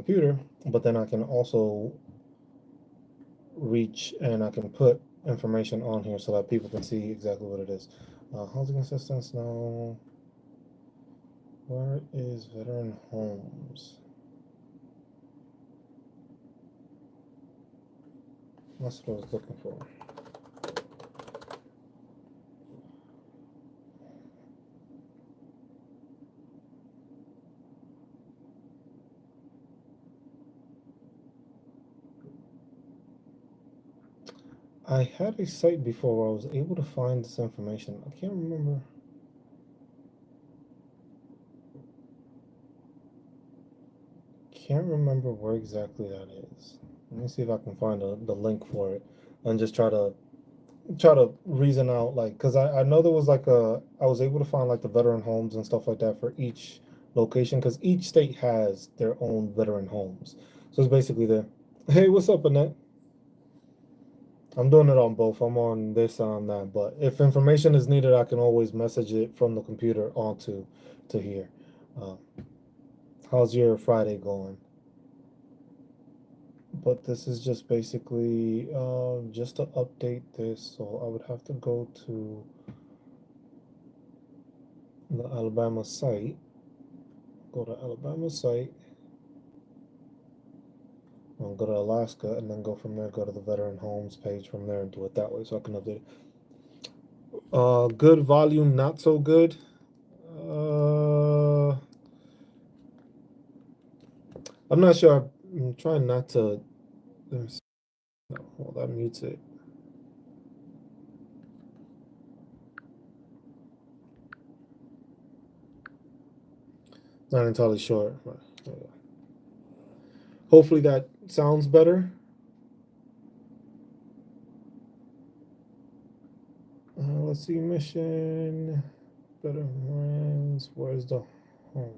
computer, but then I can also reach and I can put information on here so that people can see exactly what it is. Housing assistance, no. Where is veteran homes? That's what I was looking for. I had a site before where I was able to find this information. I can't remember. Can't remember where exactly that is. Let me see if I can find the link for it and just try to reason out, like, because I know there was like I was able to find like the veteran homes and stuff like that for each location because each state has their own veteran homes. So it's basically there. Hey, what's up, Annette? I'm doing it on both. I'm on this and on that. But if information is needed, I can always message it from the computer onto to here. Uh, how's your Friday going? But this is just basically just to update this. So I would have to go to the Alabama site. Go to Alabama site. I'll go to Alaska and then go from there. Go to the veteran homes page from there and do it that way. So I can update it. Good volume, not so good. I'm not sure. I'm trying not to. Let me see. No, hold that mutes it. Not entirely sure. But, hopefully that sounds better. Let's see. Mission. Better friends. Where's the homes?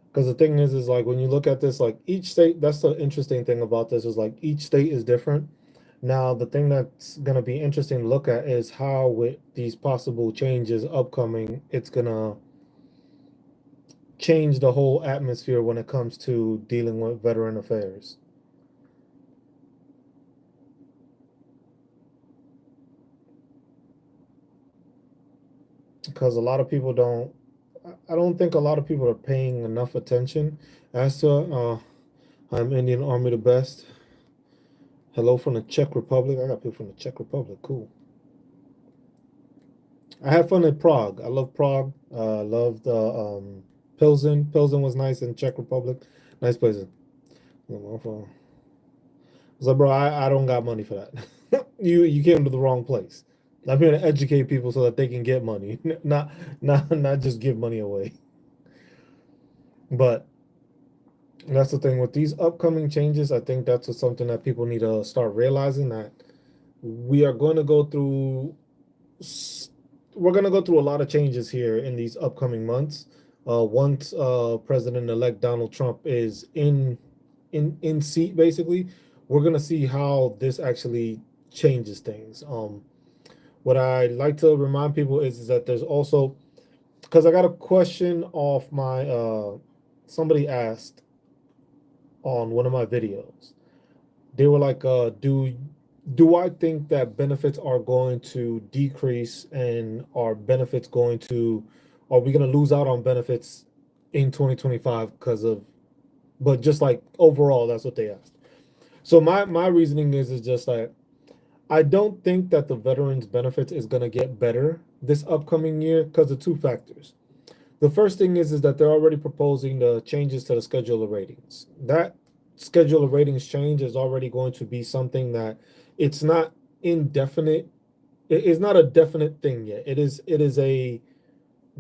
Because the thing is like when you look at this, like each state, that's the interesting thing about this is like each state is different. Now, the thing that's going to be interesting to look at is how, with these possible changes upcoming, it's going to change the whole atmosphere when it comes to dealing with veteran affairs. Because a lot of people don't, I don't think a lot of people are paying enough attention as to, I'm Indian Army the best. Hello from the Czech Republic. I got people from the Czech Republic. Cool. I had fun in Prague. I love Prague. Loved Pilsen. Pilsen was nice in Czech Republic. Nice places. I was like, bro, I don't got money for that. you came to the wrong place. I'm here to educate people so that they can get money, not just give money away. But that's the thing with these upcoming changes. I think that's something that people need to start realizing that we are going to go through. We're going to go through a lot of changes here in these upcoming months. Once President-elect Donald Trump is in seat, basically, we're going to see how this actually changes things. What I like to remind people is that there's also, because I got a question off my somebody asked on one of my videos. They were like, do I think that benefits are going to decrease and are benefits going to are we going to lose out on benefits in 2025 because of, but just like overall that's what they asked. So my reasoning is just like I don't think that the veterans benefits is going to get better this upcoming year because of two factors. The first thing is that they're already proposing the changes to the schedule of ratings. That schedule of ratings change is already going to be something that it's not indefinite. It is not a definite thing yet. It is a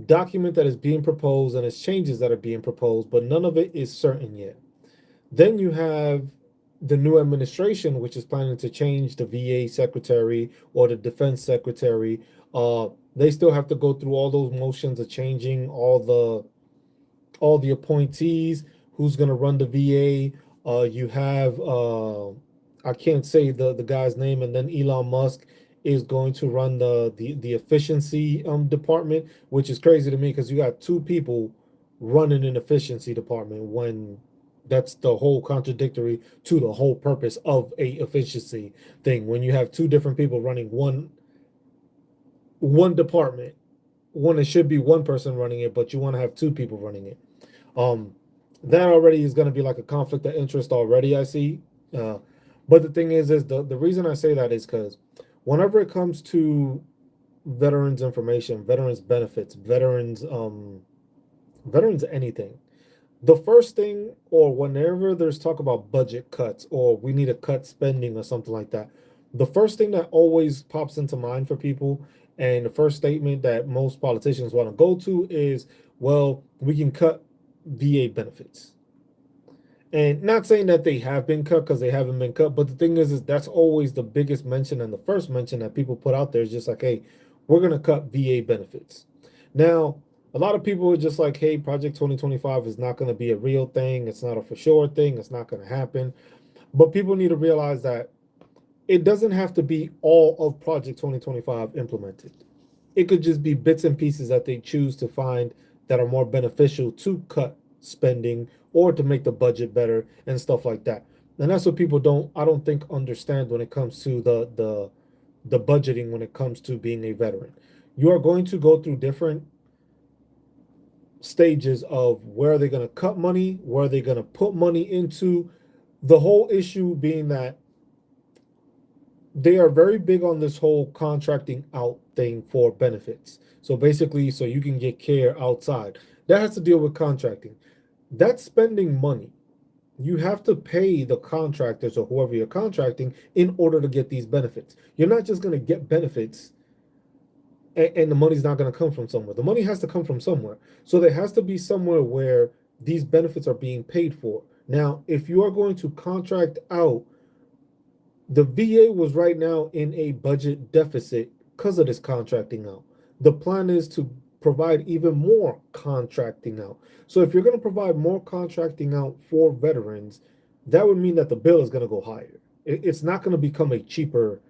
document that is being proposed and it's changes that are being proposed, but none of it is certain yet. Then you have the new administration, which is planning to change the VA secretary or the defense secretary. They still have to go through all those motions of changing all the appointees, who's going to run the VA. You have I can't say the guy's name, and then Elon Musk is going to run the efficiency department, which is crazy to me because you got two people running an efficiency department when that's the whole contradictory to the whole purpose of a efficiency thing. When you have two different people running one department, one it should be one person running it, but you want to have two people running it. Um, that already is going to be like a conflict of interest already. I see. Uh, but the thing is the reason I say that is because whenever it comes to veterans information, veterans benefits, veterans anything, the first thing, or whenever there's talk about budget cuts or we need to cut spending or something like that, the first thing that always pops into mind for people and the first statement that most politicians want to go to is, well, we can cut VA benefits. And not saying that they have been cut because they haven't been cut, but the thing is that's always the biggest mention and the first mention that people put out there is just like, hey, we're gonna cut VA benefits. Now, a lot of people are just like, hey, Project 2025 is not gonna be a real thing, it's not a for sure thing, it's not gonna happen. But people need to realize that it doesn't have to be all of Project 2025 implemented. It could just be bits and pieces that they choose to find that are more beneficial to cut spending or to make the budget better and stuff like that. And that's what people I don't think understand when it comes to the budgeting when it comes to being a veteran. You are going to go through different stages of where they're going to cut money, where they're going to put money into. The whole issue being that they are very big on this whole contracting out thing for benefits. So basically, so you can get care outside. That has to deal with contracting. That's spending money. You have to pay the contractors or whoever you're contracting in order to get these benefits. You're not just going to get benefits and the money's not going to come from somewhere. The money has to come from somewhere. So there has to be somewhere where these benefits are being paid for. Now, if you are going to contract out, the VA was right now in a budget deficit because of this contracting out. The plan is to provide even more contracting out. So if you're going to provide more contracting out for veterans, that would mean that the bill is going to go higher. It's not going to become a cheaper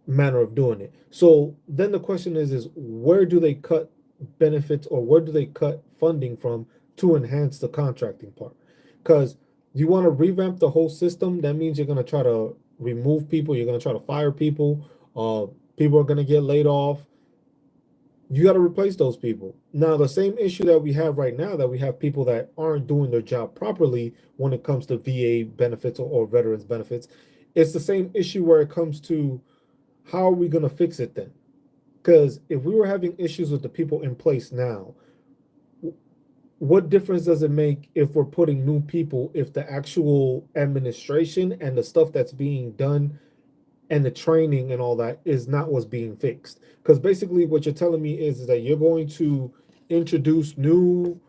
manner of doing it. So then the question is where do they cut benefits or where do they cut funding from to enhance the contracting part? Because you want to revamp the whole system, that means you're going to try to remove people, you're going to try to fire people, people are going to get laid off. You got to replace those people. Now, the same issue that we have right now, that we have people that aren't doing their job properly when it comes to VA benefits or veterans benefits, it's the same issue where it comes to how are we going to fix it then? Because if we were having issues with the people in place now, what difference does it make if we're putting new people if the actual administration and the stuff that's being done and the training and all that is not what's being fixed? Because basically what you're telling me is that you're going to introduce new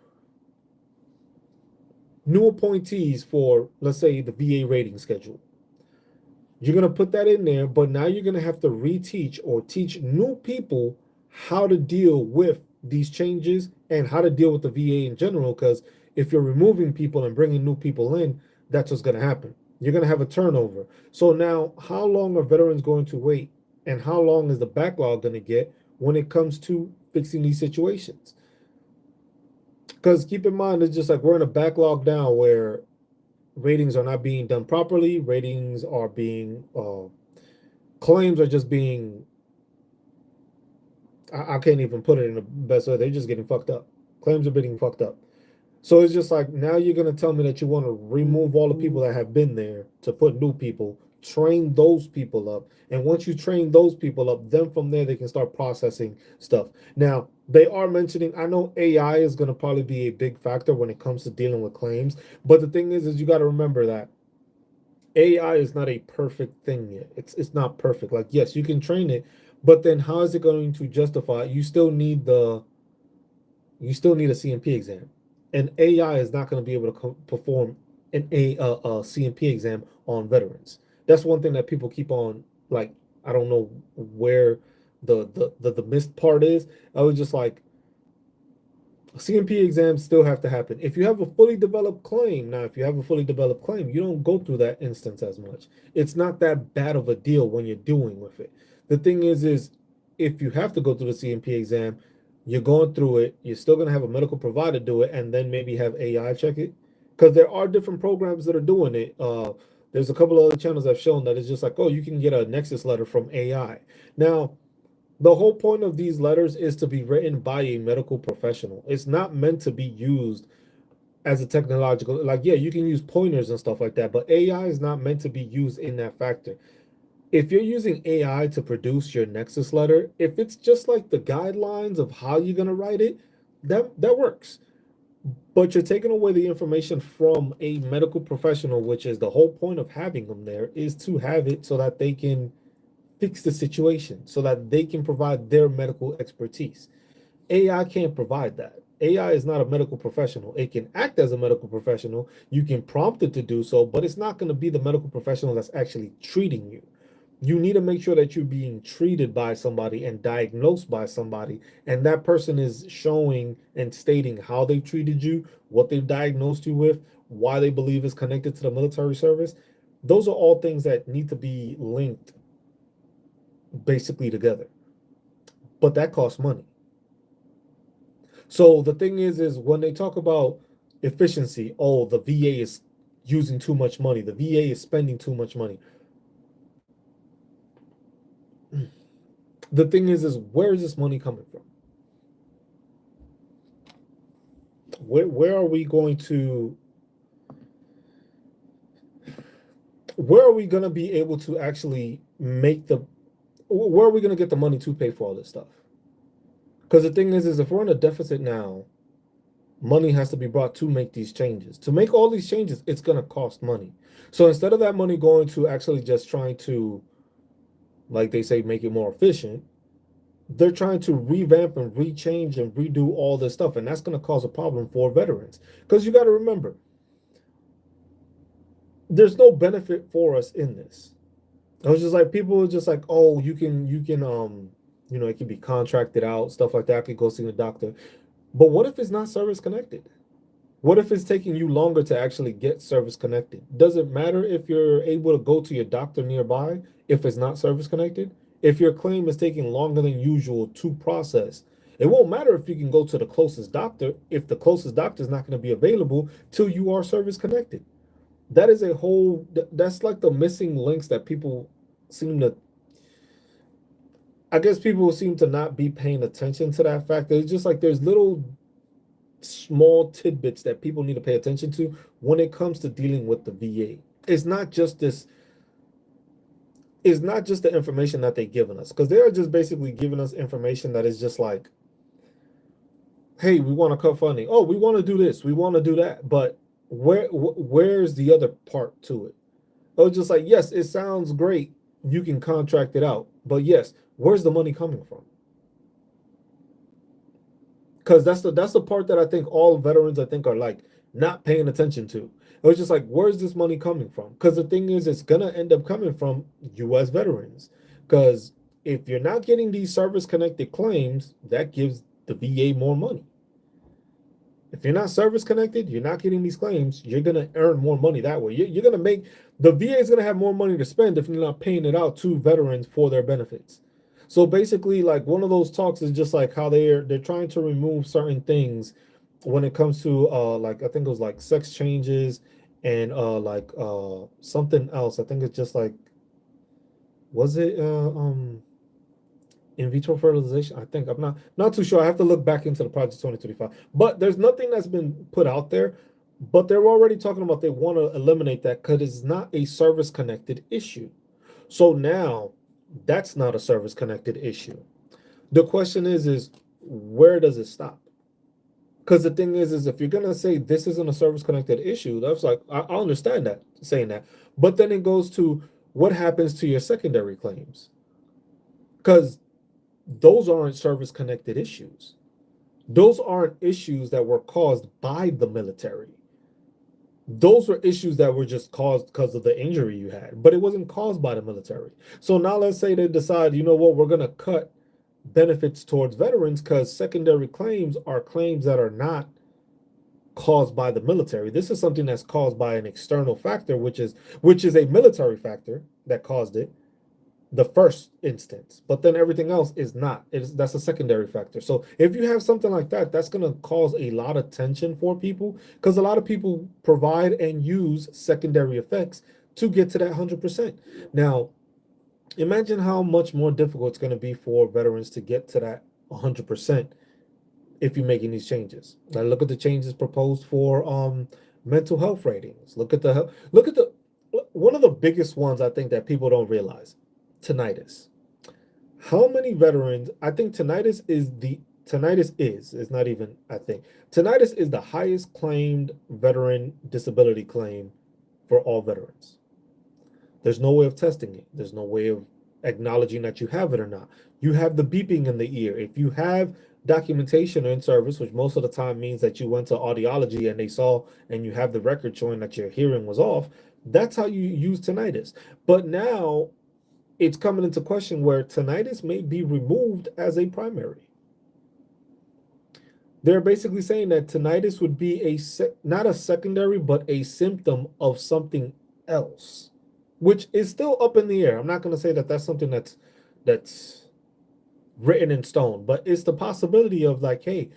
appointees for, let's say, the VA rating schedule. You're going to put that in there, but now you're going to have to reteach or teach new people how to deal with these changes and how to deal with the VA in general. Because if you're removing people and bringing new people in, that's what's going to happen. You're going to have a turnover. So now, how long are veterans going to wait? And how long is the backlog going to get when it comes to fixing these situations? Because keep in mind, it's just like we're in a backlog now where ratings are not being done properly. Ratings are being claims are just being. I can't even put it in the best way. They're just getting fucked up. Claims are being fucked up. So it's just like now you're gonna tell me that you want to remove all the people that have been there to put new people, train those people up, and once you train those people up, then from there they can start processing stuff. Now they are mentioning. I know AI is gonna probably be a big factor when it comes to dealing with claims, but the thing is you got to remember that AI is not a perfect thing yet. It's not perfect. Like yes, you can train it, but then how is it going to justify? You still need a CMP exam, and AI is not going to be able to perform a CMP exam on veterans. That's one thing that people keep on like. I don't know where the missed part is. I was just like CMP exams still have to happen. If you have a fully developed claim, now if you have a fully developed claim, you don't go through that instance as much. It's not that bad of a deal when you're doing with it. The thing is if you have to go through the C&P exam, you're going through it, you're still going to have a medical provider do it, and then maybe have AI check it. Because there are different programs that are doing it. There's a couple of other channels I've shown that it's just like, oh, you can get a Nexus letter from AI. Now, the whole point of these letters is to be written by a medical professional. It's not meant to be used as a technological, like, yeah, you can use pointers and stuff like that, but AI is not meant to be used in that factor. If you're using AI to produce your Nexus letter, if it's just like the guidelines of how you're gonna write it, that works. But you're taking away the information from a medical professional, which is the whole point of having them there, is to have it so that they can fix the situation, so that they can provide their medical expertise. AI can't provide that. AI is not a medical professional. It can act as a medical professional. You can prompt it to do so, but it's not going to be the medical professional that's actually treating you. You need to make sure that you're being treated by somebody and diagnosed by somebody, and that person is showing and stating how they've treated you, what they've diagnosed you with, why they believe is connected to the military service. Those are all things that need to be linked basically together. But that costs money. So the thing is when they talk about efficiency, oh, the VA is using too much money, the VA is spending too much money. The thing is where is this money coming from? Where are we going to where are we going to be able to actually make the where are we going to get the money to pay for all this stuff? Because the thing is if we're in a deficit now, money has to be brought to make these changes. To make all these changes, it's going to cost money. So instead of that money going to actually just trying to, like they say, make it more efficient, they're trying to revamp and rechange and redo all this stuff. And that's going to cause a problem for veterans. Because you got to remember, there's no benefit for us in this. I was just like, people are just like, oh, you can, it can be contracted out, stuff like that. I could go see the doctor. But what if it's not service connected? What if it's taking you longer to actually get service connected? Does it matter if you're able to go to your doctor nearby if it's not service connected? If your claim is taking longer than usual to process, it won't matter if you can go to the closest doctor if the closest doctor is not going to be available till you are service connected. That is a whole, that's like the missing links that people seem to, I guess people seem to not be paying attention to that fact. It's just like there's little small tidbits that people need to pay attention to when it comes to dealing with the VA. It's not just this, it's not just the information that they've given us, because they are just basically giving us information that is just like, hey, we want to cut funding. Oh, we want to do this, we want to do that, but where's the other part to it? Oh, just like, yes, it sounds great, you can contract it out, but yes, where's the money coming from? Because that's the part that I think all veterans I think are like not paying attention to. It was just like, where's this money coming from? Because the thing is, it's gonna end up coming from U.S. veterans. Because if you're not getting these service connected claims, that gives the VA more money. If you're not service connected, you're not getting these claims, you're gonna earn more money that way. You're gonna make, the VA is gonna have more money to spend if you're not paying it out to veterans for their benefits. So basically, like, one of those talks is just like how they're trying to remove certain things when it comes to like, I think it was like sex changes and something else. I think it's just like, was it in vitro fertilization? I think, I'm not too sure. I have to look back into the Project 2035. But there's nothing that's been put out there. But they're already talking about they want to eliminate that because it's not a service connected issue. So now that's not a service connected issue. The question is where does it stop? Because the thing is if you're gonna say this isn't a service connected issue, that's like, I understand that, saying that, but then it goes to what happens to your secondary claims, because those aren't service connected issues. Those aren't issues that were caused by the military. Those were issues that were just caused because of the injury you had, but it wasn't caused by the military. So now let's say they decide, you know what, we're going to cut benefits towards veterans because secondary claims are claims that are not caused by the military. This is something that's caused by an external factor, which is a military factor that caused it. the first instance, but then everything else is not. That's a secondary factor. So if you have something like that, that's going to cause a lot of tension for people, because a lot of people provide and use secondary effects to get to that 100%. Now, imagine how much more difficult it's going to be for veterans to get to that 100% if you're making these changes. Now look at the changes proposed for mental health ratings. Look at the one of the biggest ones I think that people don't realize, tinnitus. How many veterans? I think tinnitus is, it's not even, I think tinnitus is the highest claimed veteran disability claim for all veterans. There's no way of testing it. There's no way of acknowledging that you have it or not. You have the beeping in the ear. If you have documentation in service, which most of the time means that you went to audiology and they saw and you have the record showing that your hearing was off, that's how you use tinnitus. But now it's coming into question where tinnitus may be removed as a primary. They're basically saying that tinnitus would be not a secondary, but a symptom of something else, which is still up in the air. I'm not going to say that that's something that's written in stone, but it's the possibility of like, hey,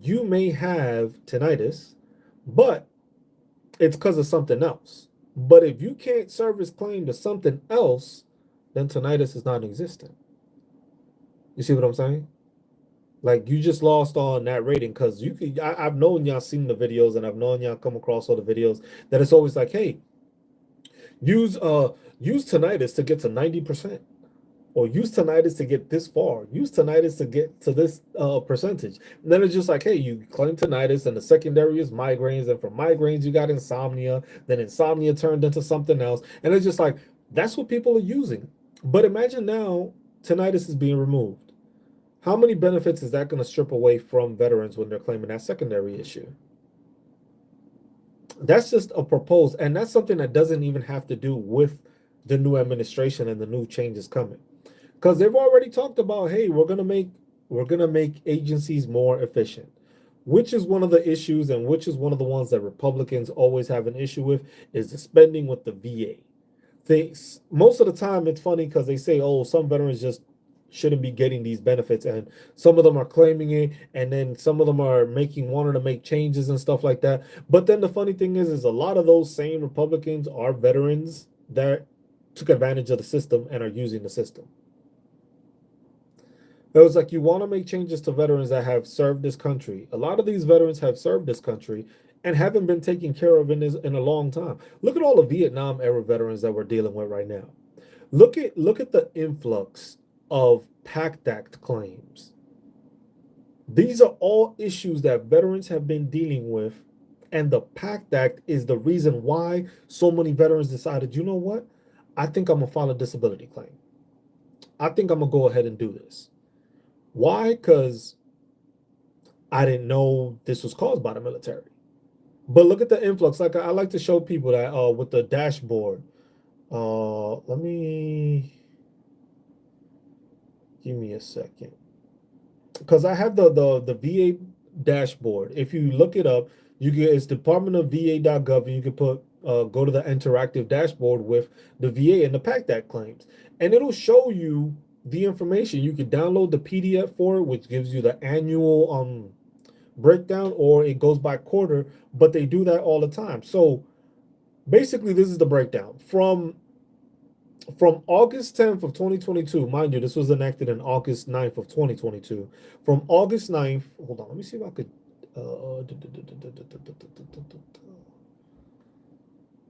you may have tinnitus, but it's because of something else. But if you can't service claim to something else, then tinnitus is non-existent. You see what I'm saying? Like, you just lost on that rating, because I've known y'all seen the videos, and I've known y'all come across all the videos that it's always like, hey, use tinnitus to get to 90%, or use tinnitus to get this far, use tinnitus to get to this percentage. And then it's just like, hey, you claim tinnitus, and the secondary is migraines, and from migraines you got insomnia, then insomnia turned into something else, and it's just like, that's what people are using. But imagine now tinnitus is being removed. How many benefits is that going to strip away from veterans when they're claiming that secondary issue? That's just a proposed, and that's something that doesn't even have to do with the new administration and the new changes coming, because they've already talked about, hey, we're gonna make agencies more efficient, which is one of the issues, and which is one of the ones that Republicans always have an issue with, is the spending with the VA. Most of the time it's funny because they say, oh, some veterans just shouldn't be getting these benefits, and some of them are claiming it, and then some of them are wanting to make changes and stuff like that. But then the funny thing is a lot of those same Republicans are veterans that took advantage of the system and are using the system. It was like, you want to make changes to veterans that have served this country. A lot of these veterans have served this country and haven't been taken care of in a long time. Look at all the Vietnam era veterans that we're dealing with right now. Look at the influx of PACT Act claims. These are all issues that veterans have been dealing with, and the PACT Act is the reason why so many veterans decided, you know what, I think I'm gonna file a disability claim. I think I'm gonna go ahead and do this. Why? Because I didn't know this was caused by the military. But look at the influx. Like, I like to show people that with the dashboard. Let me give me a second, because I have the VA dashboard. If you look it up, it's Department of VA.gov, and you can put go to the interactive dashboard with the VA and the PACT Act claims, and it'll show you the information. You can download the PDF for it, which gives you the annual breakdown, or it goes by quarter, but they do that all the time. So basically, this is the breakdown from August 10th of 2022. Mind you, this was enacted in August 9th of 2022. From August 9th, hold on, let me see if I could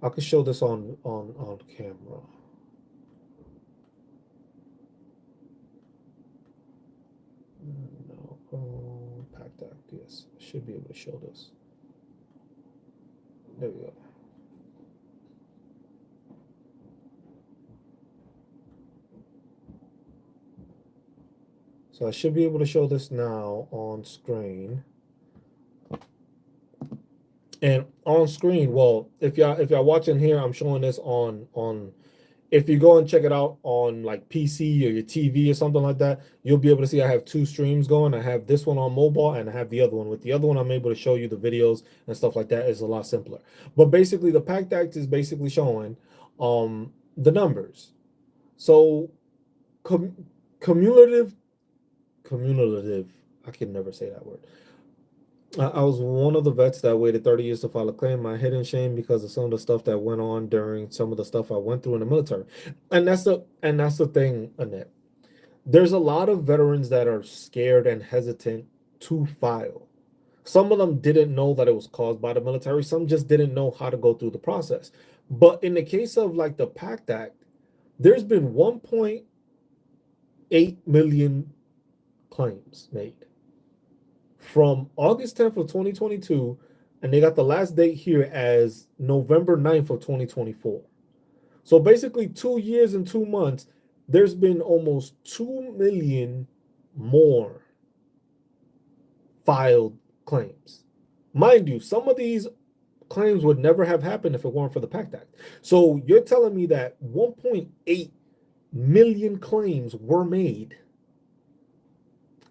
I could show this on camera. No, PACT Act, yes, I should be able to show this. There we go. So I should be able to show this now on screen. And on screen, well, if y'all watching here, I'm showing this on if you go and check it out on like PC or your TV or something like that, you'll be able to see I have two streams going. I have this one on mobile, and I have the other one. With the other one, I'm able to show you the videos and stuff like that. It's a lot simpler. But basically, the PACT Act is basically showing the numbers. So com, cumulative, cumulative. I can never say that word. I was one of the vets that waited 30 years to file a claim. My hidden shame because of some of the stuff that went on during some of the stuff I went through in the military. And that's the thing, Annette. There's a lot of veterans that are scared and hesitant to file. Some of them didn't know that it was caused by the military. Some just didn't know how to go through the process. But in the case of like the PACT Act, there's been 1.8 million claims made from August 10th of 2022, and they got the last date here as November 9th of 2024. So basically 2 years and 2 months, there's been almost 2 million more filed claims. Mind you, some of these claims would never have happened if it weren't for the PACT Act. So you're telling me that 1.8 million claims were made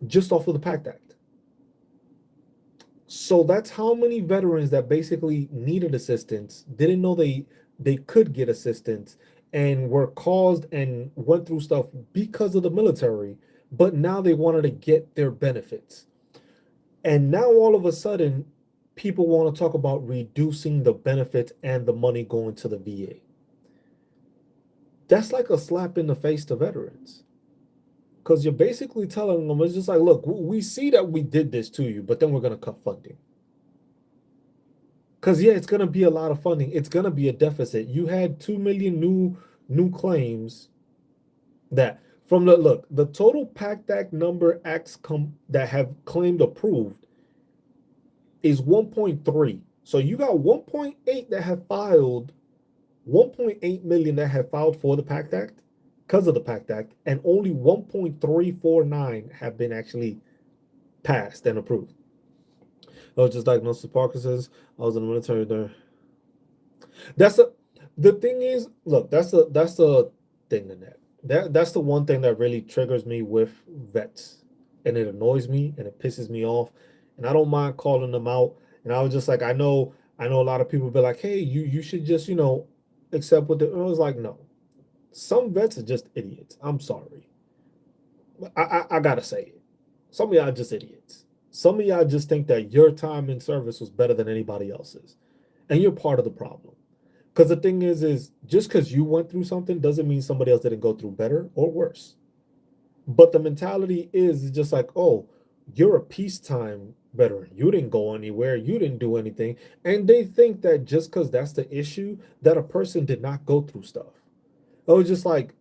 just off of the PACT Act. So that's how many veterans that basically needed assistance, didn't know they could get assistance, and were caused and went through stuff because of the military, but now they wanted to get their benefits. And now all of a sudden, people want to talk about reducing the benefits and the money going to the VA. That's like a slap in the face to veterans. Because you're basically telling them, it's just like, look, we see that we did this to you, but then we're going to cut funding. Because, yeah, it's going to be a lot of funding. It's going to be a deficit. You had 2 million new claims that from the total PACT Act number acts that have claimed approved is 1.3. So you got 1.8 that have filed, 1.8 million that have filed for the PACT Act because of the PACT Act, and only 1.349 have been actually passed and approved. I was just diagnosed with Parkinson's. I was in the military there. The thing is, look, that's the thing in that's the one thing that really triggers me with vets, and it annoys me and it pisses me off, and I don't mind calling them out. And I was just like, I know a lot of people be like, hey, you should just accept what the. And I was like, no, some vets are just idiots. I'm sorry. I gotta say it. Some of y'all are just idiots. Some of y'all just think that your time in service was better than anybody else's, and you're part of the problem. Because the thing is just because you went through something doesn't mean somebody else didn't go through better or worse. But the mentality is just like, oh, you're a peacetime veteran. You didn't go anywhere. You didn't do anything. And they think that just because that's the issue, that a person did not go through stuff. Oh, just like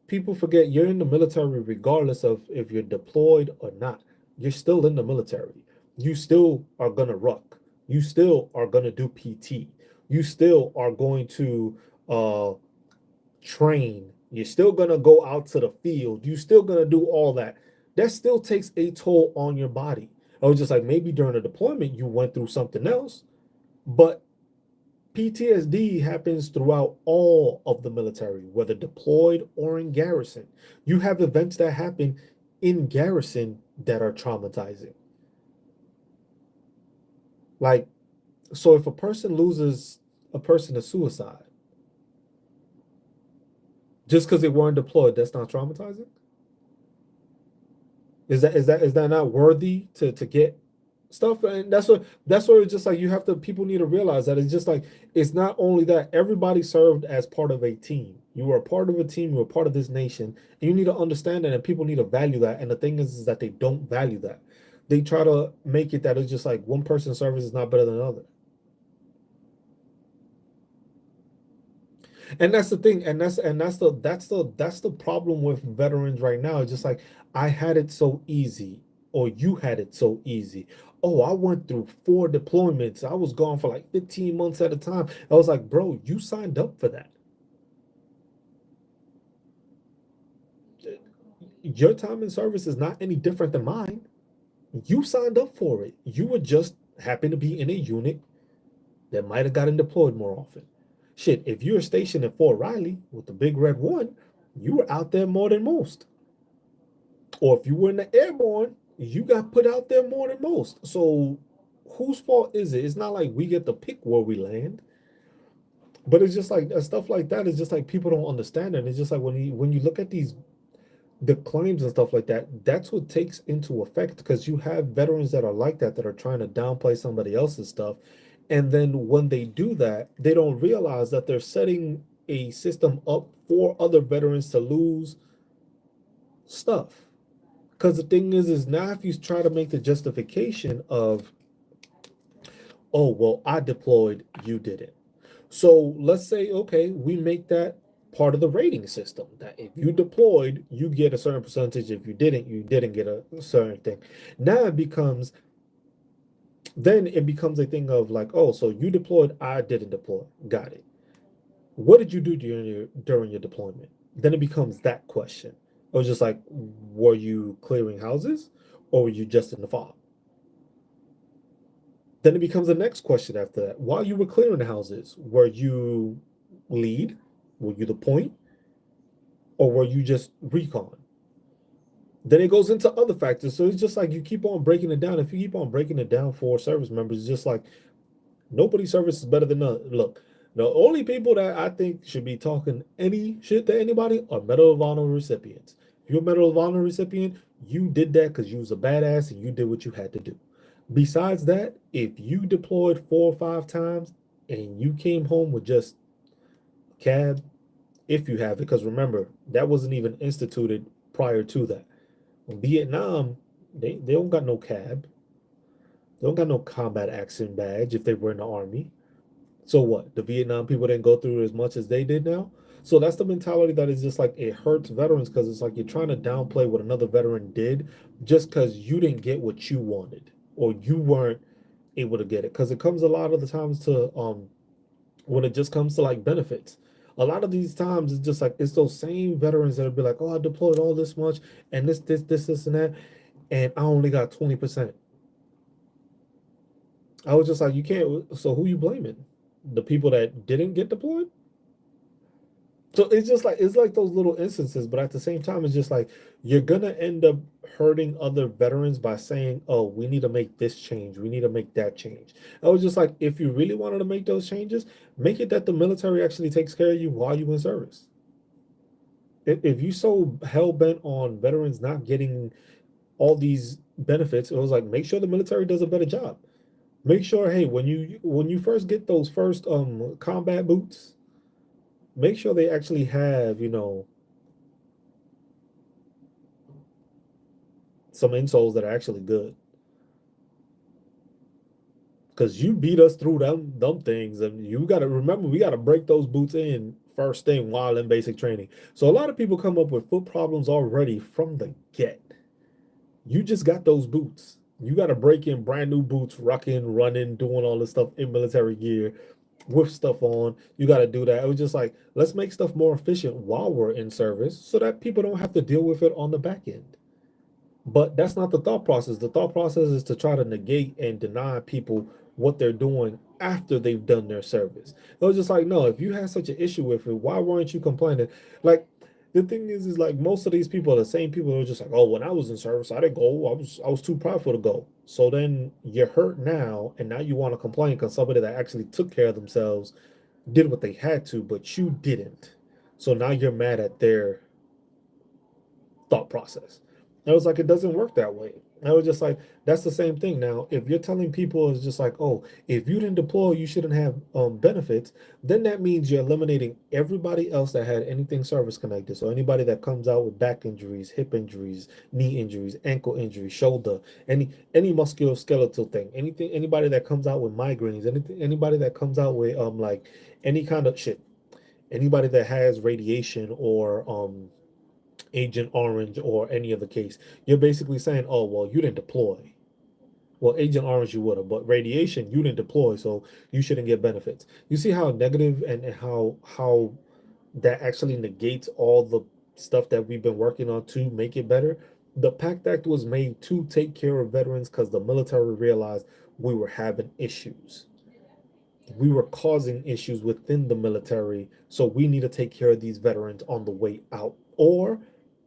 people forget you're in the military regardless of if you're deployed or not. You're still in the military. You still are going to ruck. You still are going to do PT. You still are going to train. You're still going to go out to the field. You're still going to do all that. That still takes a toll on your body. I was just like, maybe during a deployment, you went through something else, but PTSD happens throughout all of the military, whether deployed or in garrison. You have events that happen in garrison that are traumatizing. Like, so if a person loses a person to suicide, just because they weren't deployed, that's not traumatizing? Is that not worthy to get stuff? And that's what it's just like, you have to, people need to realize that it's just like, it's not only that everybody served as part of a team. You were a part of a team, you were part of this nation, and you need to understand that, and people need to value that. And the thing is that they don't value that. They try to make it that it's just like one person's service is not better than another. And that's the thing, and that's the problem with veterans right now. It's just like, I had it so easy, or you had it so easy. Oh, I went through 4 deployments. I was gone for like 15 months at a time. I was like, bro, you signed up for that. Your time in service is not any different than mine. You signed up for it. You were just happen to be in a unit that might have gotten deployed more often. Shit, if you were stationed at Fort Riley with the Big Red One, you were out there more than most. Or if you were in the airborne, you got put out there more than most. So whose fault is it? It's not like we get to pick where we land. But it's just like stuff like that is just like people don't understand it. It's just like when you look at these the claims and stuff like that, that's what takes into effect, because you have veterans that are like that are trying to downplay somebody else's stuff. And then when they do that, they don't realize that they're setting a system up for other veterans to lose stuff. Because the thing is now if you try to make the justification of, oh, well, I deployed, you didn't. So let's say, okay, we make that part of the rating system, that if you deployed, you get a certain percentage. If you didn't get a certain thing. Now then it becomes a thing of like, oh, so you deployed, I didn't deploy. Got it. What did you do during your deployment? Then it becomes that question. It was just like, were you clearing houses or were you just in the fog? Then it becomes the next question after that. While you were clearing the houses, were you lead? Were you the point? Or were you just recon? Then it goes into other factors. So it's just like you keep on breaking it down. If you keep on breaking it down for service members, it's just like nobody's service is better than none. Look, the only people that I think should be talking any shit to anybody are Medal of Honor recipients. If you're a Medal of Honor recipient, you did that because you was a badass and you did what you had to do. Besides that, if you deployed 4 or 5 times and you came home with just cab, if you have it, because remember, that wasn't even instituted prior to that. In Vietnam, they don't got no cab. They don't got no combat action badge if they were in the army. So what? The Vietnam people didn't go through as much as they did now. So that's the mentality that is just like it hurts veterans, because it's like you're trying to downplay what another veteran did just because you didn't get what you wanted or you weren't able to get it. Because it comes a lot of the times to when it just comes to like benefits. A lot of these times it's just like it's those same veterans that'll be like, oh, I deployed all this much and this and that, and I only got 20%. I was just like, you can't. So who you blaming? The people that didn't get deployed? So it's like those little instances, but at the same time, it's just like you're gonna end up hurting other veterans by saying, "Oh, we need to make this change. We need to make that change." I was just like, if you really wanted to make those changes, make it that the military actually takes care of you while you in service. If you so hell bent on veterans not getting all these benefits, it was like make sure the military does a better job. Make sure, hey, when you first get those first combat boots, make sure they actually have, some insoles that are actually good. Because you beat us through them things, and you got to remember we got to break those boots in first thing while in basic training. So a lot of people come up with foot problems already from the get. You just got those boots. You got to break in brand new boots, rucking, running, doing all this stuff in military gear with stuff on. You got to do that. It was just like, let's make stuff more efficient while we're in service so that people don't have to deal with it on the back end. But that's not the thought process. The thought process is to try to negate and deny people what they're doing after they've done their service. It was just like, no, if you had such an issue with it, why weren't you complaining? Like, the thing is like most of these people are the same people who are just like, oh, when I was in service, I didn't go. I was too prideful to go. So then you're hurt now, and now you want to complain because somebody that actually took care of themselves did what they had to, but you didn't. So now you're mad at their thought process. I was like, it doesn't work that way. I was just like, that's the same thing. Now, if you're telling people it's just like, oh, if you didn't deploy, you shouldn't have benefits, then that means you're eliminating everybody else that had anything service connected. So anybody that comes out with back injuries, hip injuries, knee injuries, ankle injuries, shoulder, any musculoskeletal thing, anything, anybody that comes out with migraines, anybody that comes out with like any kind of shit, anybody that has radiation or Agent Orange or any other case, you're basically saying, oh, well, you didn't deploy. Well, Agent Orange, you would have, but radiation, you didn't deploy, so you shouldn't get benefits. You see how negative and how that actually negates all the stuff that we've been working on to make it better. The PACT Act was made to take care of veterans because the military realized we were having issues. We were causing issues within the military, so we need to take care of these veterans on the way out. Or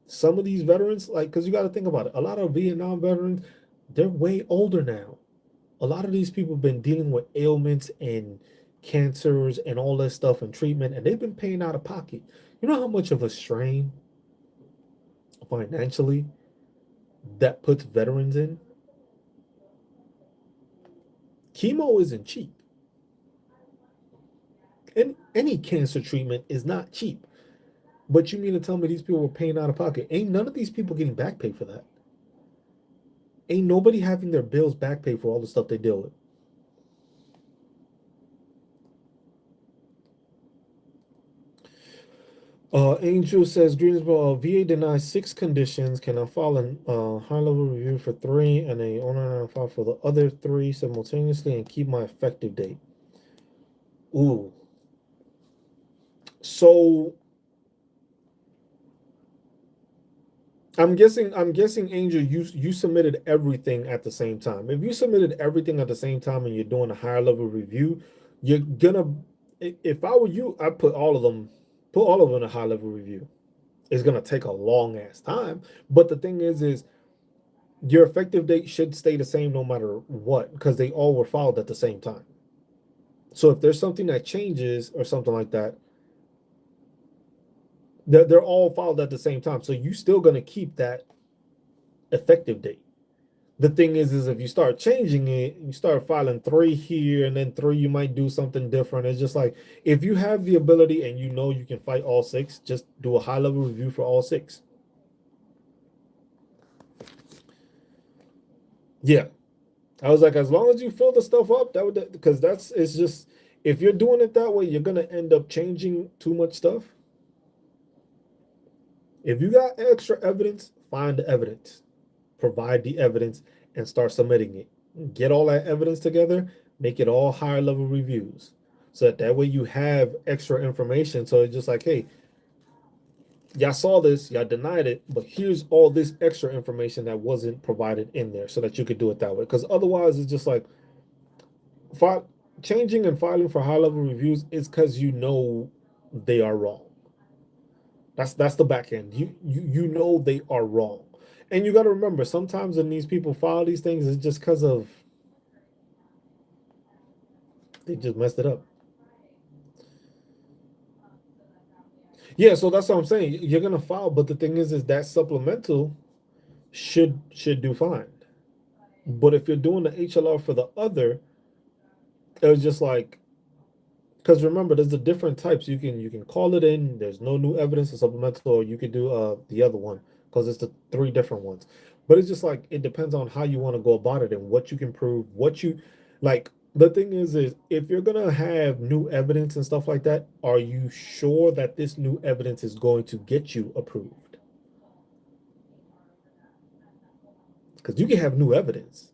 some of these veterans, like, because you got to think about it, a lot of Vietnam veterans, they're way older now. A lot of these people have been dealing with ailments and cancers and all that stuff and treatment, and they've been paying out of pocket. You know how much of a strain financially that puts veterans in, chemo isn't cheap. And any cancer treatment is not cheap. But you mean to tell me these people were paying out of pocket? Ain't none of these people getting back pay for that. Ain't nobody having their bills back paid for all the stuff they deal with. Angel says, Greensboro, VA denies 6 conditions. Can I file a high-level review for 3 and a owner file for the other 3 simultaneously and keep my effective date? Ooh. So I'm guessing, Angel, you submitted everything at the same time. If you submitted everything at the same time and you're doing a higher level review, you're gonna, if I were you, I'd put all of them in a high level review. It's gonna take a long ass time. But the thing is your effective date should stay the same no matter what, because they all were filed at the same time. So if there's something that changes or something like that, they're all filed at the same time. So you still gonna keep that effective date. The thing is if you start changing it, you start filing 3 here and then 3, you might do something different. It's just like, if you have the ability and you know you can fight all 6, just do a high level review for all 6. Yeah. I was like, as long as you fill the stuff up, that would, because it's just, if you're doing it that way, you're gonna end up changing too much stuff. If you got extra evidence, find the evidence, provide the evidence, and start submitting it. Get all that evidence together, make it all higher level reviews, so that way you have extra information. So it's just like, hey, y'all saw this, y'all denied it, but here's all this extra information that wasn't provided in there, so that you could do it that way. Because otherwise, it's just like, changing and filing for high level reviews is because you know they are wrong. That's the back end. You know they are wrong. And you got to remember, sometimes when these people file these things, it's just because of they just messed it up. Yeah, so that's what I'm saying. You're gonna file, but the thing is that supplemental should do fine. But if you're doing the HLR for the other, it was just like, because remember, there's the different types. You can call it in. There's no new evidence or supplemental, or you could do the other one, because it's the 3 different ones. But it's just like, it depends on how you want to go about it and what you can prove. What you like. The thing is if you're gonna have new evidence and stuff like that, are you sure that this new evidence is going to get you approved? Because you can have new evidence,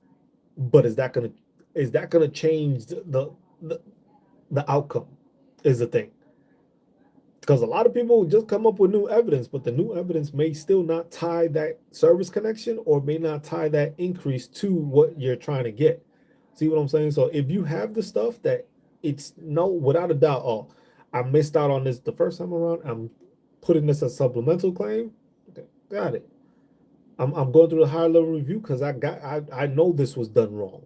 but is that gonna change the, the outcome? Is the thing. Because a lot of people just come up with new evidence, but the new evidence may still not tie that service connection, or may not tie that increase to what you're trying to get. See what I'm saying? So if you have the stuff that it's no, without a doubt, oh, I missed out on this the first time around, I'm putting this as supplemental claim. Okay, got it. I'm going through the higher level review because I know this was done wrong.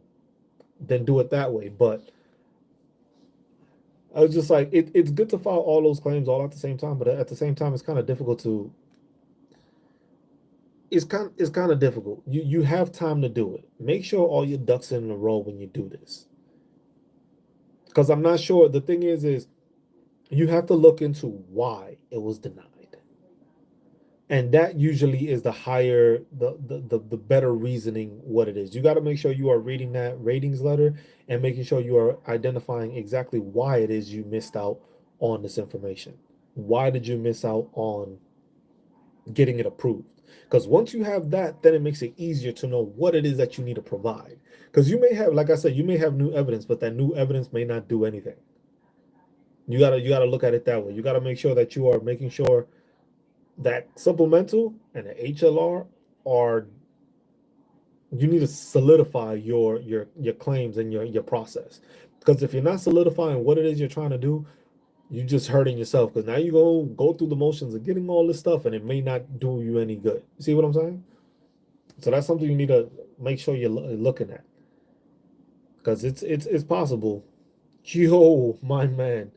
Then do it that way. But I was just like, it's good to file all those claims all at the same time, but at the same time, it's kind of difficult to. It's kind of difficult. You have time to do it. Make sure all your ducks in a row when you do this, because I'm not sure. The thing is you have to look into why it was denied, and that usually is the higher the better reasoning what it is. You got to make sure you are reading that ratings letter and making sure you are identifying exactly why it is you missed out on this information. Why did you miss out on getting it approved? Because once you have that, then it makes it easier to know what it is that you need to provide. Because you may have, like I said, you may have new evidence, but that new evidence may not do anything. You gotta look at it that way. You gotta make sure that you are making sure that supplemental and the HLR are, you need to solidify your claims and your process. Because if you're not solidifying what it is you're trying to do, you're just hurting yourself, because now you go through the motions of getting all this stuff and it may not do you any good. You see what I'm saying? So that's something you need to make sure you're looking at, because it's possible. Yo, my man,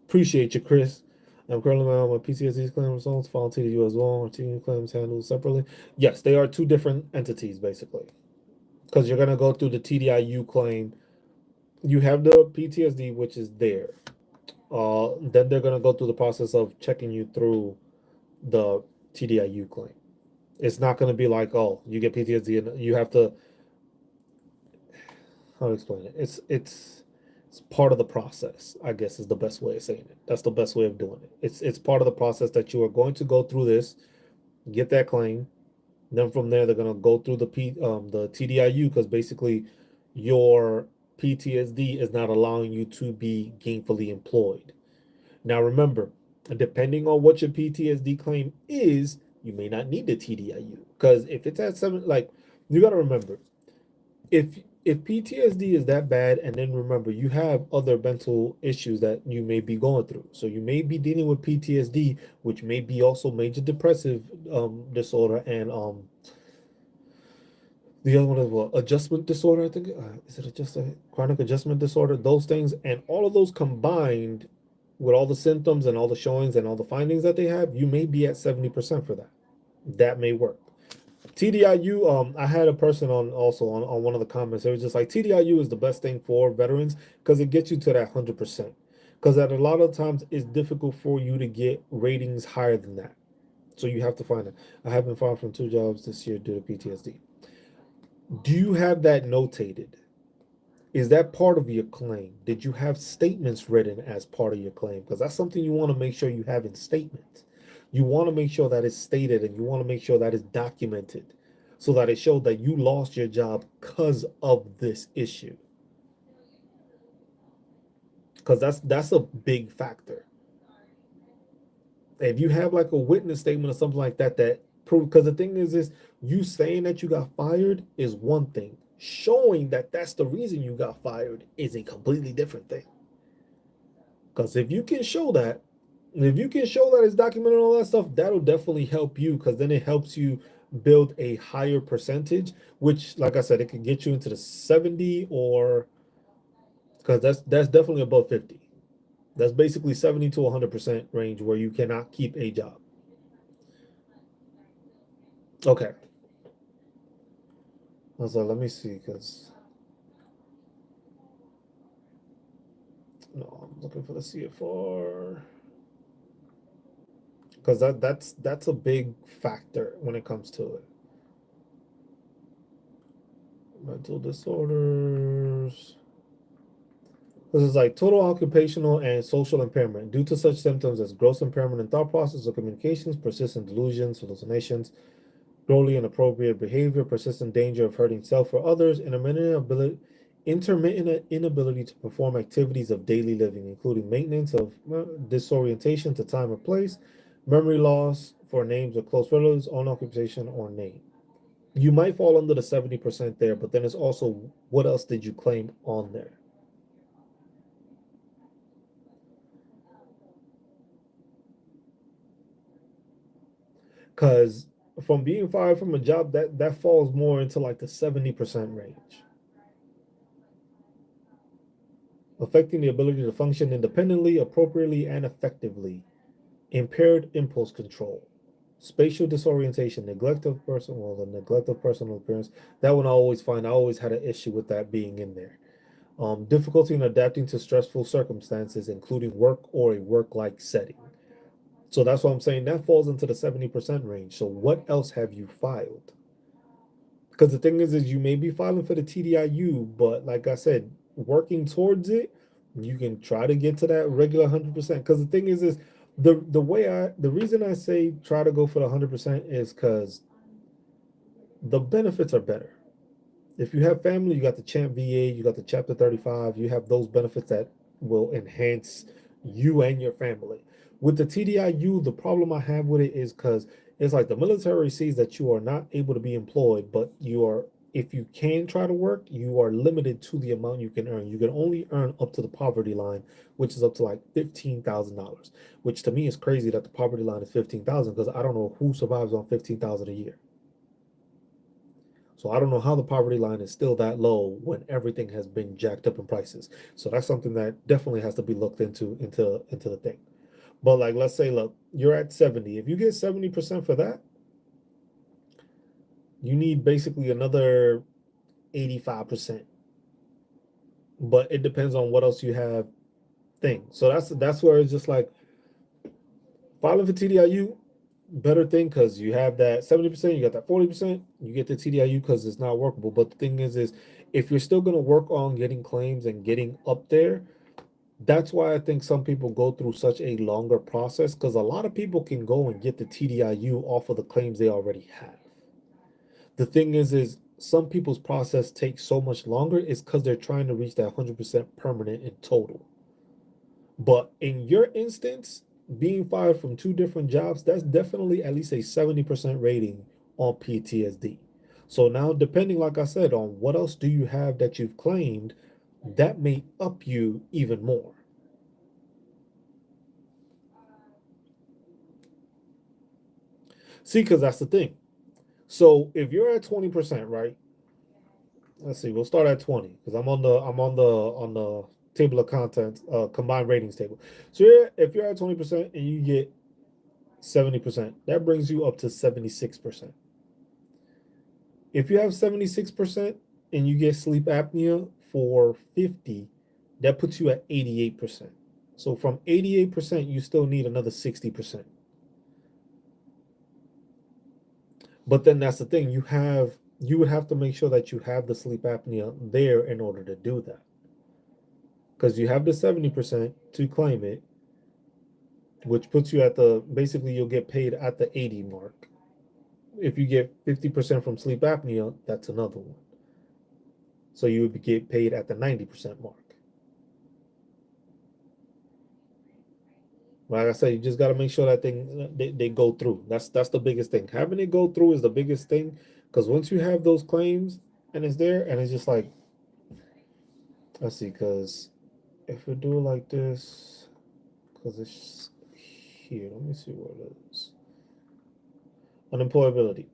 appreciate you, Chris. I'm currently on my PTSD claim results, file TDU as well, or TDU claims handled separately. Yes, they are two different entities, basically. Because you're going to go through the TDIU claim. You have the PTSD, which is there. Then they're going to go through the process of checking you through the TDIU claim. It's not going to be like, oh, you get PTSD and you have to, how to explain it? It's part of the process, I guess is the best way of saying it. That's the best way of doing it. It's part of the process that you are going to go through this, get that claim. Then from there, they're gonna go through the TDIU because basically your PTSD is not allowing you to be gainfully employed. Now remember, depending on what your PTSD claim is, you may not need the TDIU because if it's at seven, like you got to remember, if PTSD is that bad, and then remember you have other mental issues that you may be going through. So you may be dealing with PTSD, which may be also major depressive disorder and the other one is what, adjustment disorder, I think. Is it just a chronic adjustment disorder? Those things, and all of those combined with all the symptoms and all the showings and all the findings that they have, you may be at 70% for that. That may work. TDIU, I had a person on also on one of the comments. It was just like TDIU is the best thing for veterans because it gets you to that 100%. Because at a lot of times it's difficult for you to get ratings higher than that. So you have to find it. I have been fired from 2 jobs this year due to PTSD. Do you have that notated? Is that part of your claim? Did you have statements written as part of your claim? Because that's something you want to make sure you have in statements. You want to make sure that it's stated and you want to make sure that it's documented so that it shows that you lost your job because of this issue. Because that's a big factor. If you have like a witness statement or something like that that prove, because the thing is you saying that you got fired is one thing. Showing that that's the reason you got fired is a completely different thing. Because if you can show that, if you can show that it's documented and all that stuff, that'll definitely help you because then it helps you build a higher percentage, which, like I said, it could get you into the 70 or because that's definitely above 50. That's basically 70 to 100% range where you cannot keep a job. Okay. So let me see because no, I'm looking for the CFR because that's a big factor when it comes to it. Mental disorders. This is like total occupational and social impairment due to such symptoms as gross impairment in thought process or communications, persistent delusions, hallucinations, grossly inappropriate behavior, persistent danger of hurting self or others, intermittent inability to perform activities of daily living, including maintenance of disorientation to time or place, memory loss for names of close relatives, own occupation, or name. You might fall under the 70% there, but then it's also what else did you claim on there? Because from being fired from a job, that falls more into like the 70% range, affecting the ability to function independently, appropriately, and effectively, impaired impulse control, spatial disorientation, neglect of person, well, the neglect of personal appearance. That one I always find, I always had an issue with that being in there. Difficulty in adapting to stressful circumstances, including work or a work-like setting. So that's what I'm saying. That falls into the 70% range. So what else have you filed? Because the thing is you may be filing for the TDIU, but like I said, working towards it, you can try to get to that regular 100%. Because the thing is the reason I say try to go for the 100% is because the benefits are better. If you have family, you got the Champ VA, you got the Chapter 35, you have those benefits that will enhance you and your family. With the TDIU, the problem I have with it is because it's like the military sees that you are not able to be employed, but you are, if you can try to work, you are limited to the amount you can earn. You can only earn up to the poverty line, which is up to like $15,000, which to me is crazy that the poverty line is 15,000 because I don't know who survives on 15,000 a year. So I don't know how the poverty line is still that low when everything has been jacked up in prices. So that's something that definitely has to be looked into the thing. But like, let's say, look, you're at 70. If you get 70% for that, you need basically another 85%. But it depends on what else you have thing. So that's where it's just like filing for TDIU, better thing because you have that 70%, you got that 40%, you get the TDIU because it's not workable. But the thing is if you're still gonna work on getting claims and getting up there, that's why I think some people go through such a longer process because a lot of people can go and get the TDIU off of the claims they already have. The thing is some people's process takes so much longer is because they're trying to reach that 100% permanent in total. But in your instance, being fired from two different jobs, that's definitely at least a 70% rating on PTSD. So now, depending, like I said, on what else do you have that you've claimed, that may up you even more. See, because that's the thing. So if you're at 20%, right? Let's see, we'll start at 20 because I'm on the table of contents, combined ratings table. So if you're at 20% and you get 70%, that brings you up to 76%. If you have 76% and you get sleep apnea for 50, that puts you at 88%. So from 88%, you still need another 60%. But then that's the thing, you would have to make sure that you have the sleep apnea there in order to do that. Because you have the 70% to claim it, which puts you at basically you'll get paid at the 80 mark. If you get 50% from sleep apnea, that's another one. So you would get paid at the 90% mark. Like I said, you just got to make sure that they go through. That's the biggest thing. Having it go through is the biggest thing, because once you have those claims and it's there, and it's just like, let's see, because if we do it like this, because it's here, let me see what it is. Unemployability.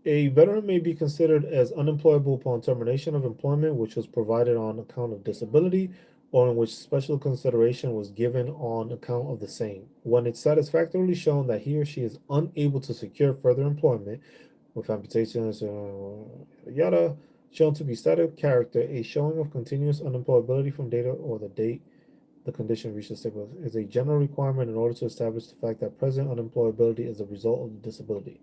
A veteran may be considered as unemployable upon termination of employment, which was provided on account of disability, or in which special consideration was given on account of the same, when it's satisfactorily shown that he or she is unable to secure further employment, with amputations, yada, shown to be static character, a showing of continuous unemployability from data or the date the condition reaches stable is a general requirement in order to establish the fact that present unemployability is a result of the disability.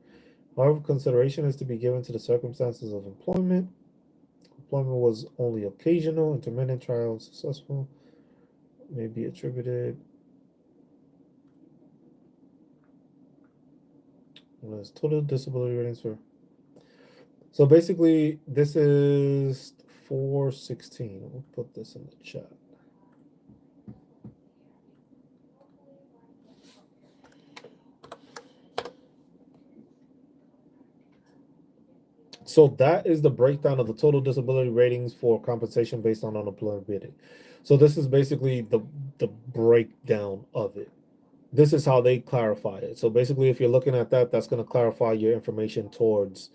However, consideration is to be given to the circumstances of employment. Employment was only occasional, intermittent, trial, successful, may be attributed. What is total disability ratings for? So basically, this is 416. We'll put this in the chat. So that is the breakdown of the total disability ratings for compensation based on unemployability. So this is basically the breakdown of it. This is how they clarify it. So basically, if you're looking at that, that's going to clarify your information towards,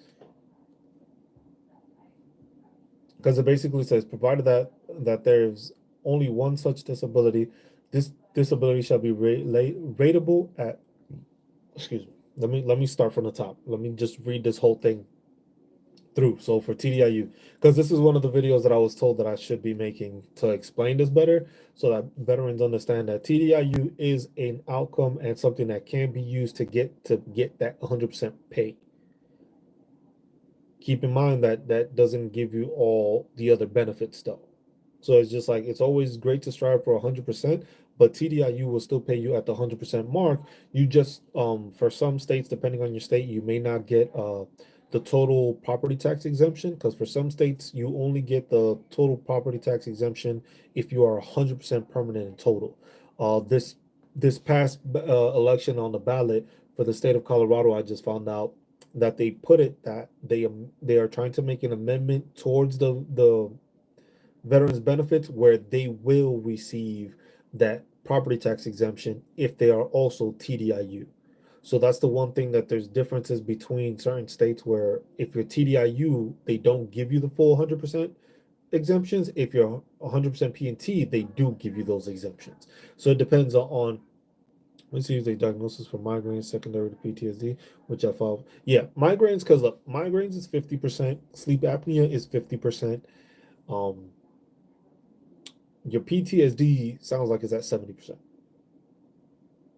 because it basically says, provided that there's only one such disability, this disability shall be rateable at. Excuse me. Let me start from the top. Let me just read this whole thing through. So for TDIU, because this is one of the videos that I was told that I should be making to explain this better, so that veterans understand that TDIU is an outcome and something that can be used to get that 100% pay. Keep in mind that that doesn't give you all the other benefits though. So it's just like, it's always great to strive for 100%, but TDIU will still pay you at the 100% mark. You just for some states, depending on your state, you may not get the total property tax exemption, because for some states you only get the total property tax exemption if you are 100% permanent in total. This past election on the ballot for the state of Colorado, I just found out that they put it that they are trying to make an amendment towards the veterans benefits where they will receive that property tax exemption if they are also TDIU. So that's the one thing, that there's differences between certain states where if you're TDIU, they don't give you the full 100% exemptions. If you're 100% P&T, they do give you those exemptions. So it depends on Let's see if they diagnosis for migraines secondary to PTSD, which I follow. Yeah, migraines, because look, migraines is 50%, sleep apnea is 50%. Um, your PTSD sounds like it's at 70%.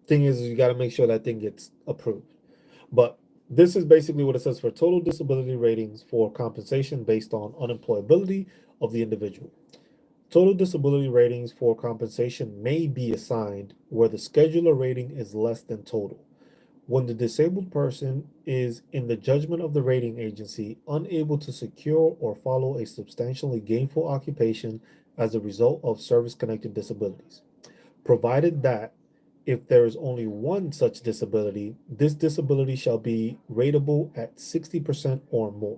Thing is, you got to make sure that thing gets approved. But this is basically what it says for total disability ratings for compensation based on unemployability of the individual. Total disability ratings for compensation may be assigned where the scheduler rating is less than total. When the disabled person is, in the judgment of the rating agency, unable to secure or follow a substantially gainful occupation as a result of service connected disabilities. Provided that if there is only one such disability, this disability shall be rateable at 60% or more.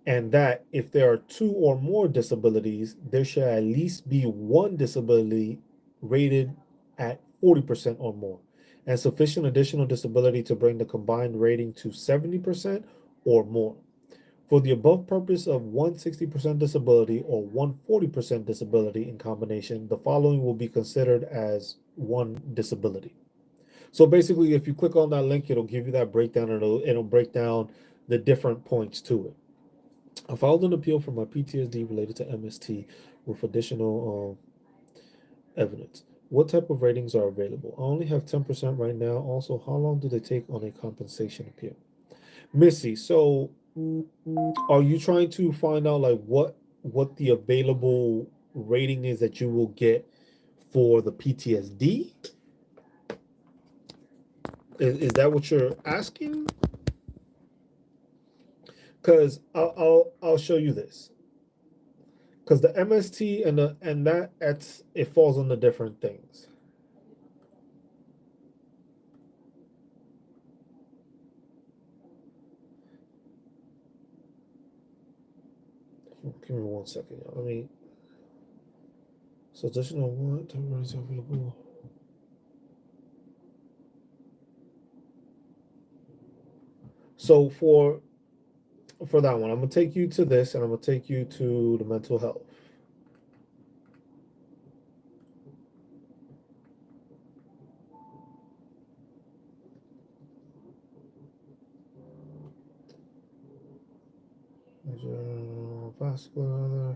And that if there are two or more disabilities, there shall at least be one disability rated at 40% or more, and sufficient additional disability to bring the combined rating to 70% or more. For the above purpose of 160% disability or 140% disability in combination, the following will be considered as one disability. So basically, if you click on that link, it'll give you that breakdown, and it'll break down the different points to it. I filed an appeal for my PTSD related to MST with additional evidence. What type of ratings are available? I only have 10% right now. Also, how long do they take on a compensation appeal? Missy, so are you trying to find out like what the available rating is that you will get for the PTSD? Is that what you're asking? Because I'll show you this. Because the MST and that it falls on the different things. Give me 1 second, y'all. Let me. So additional what temporaries available? So for that one, I'm gonna take you to this, and I'm gonna take you to the mental health. Vascular.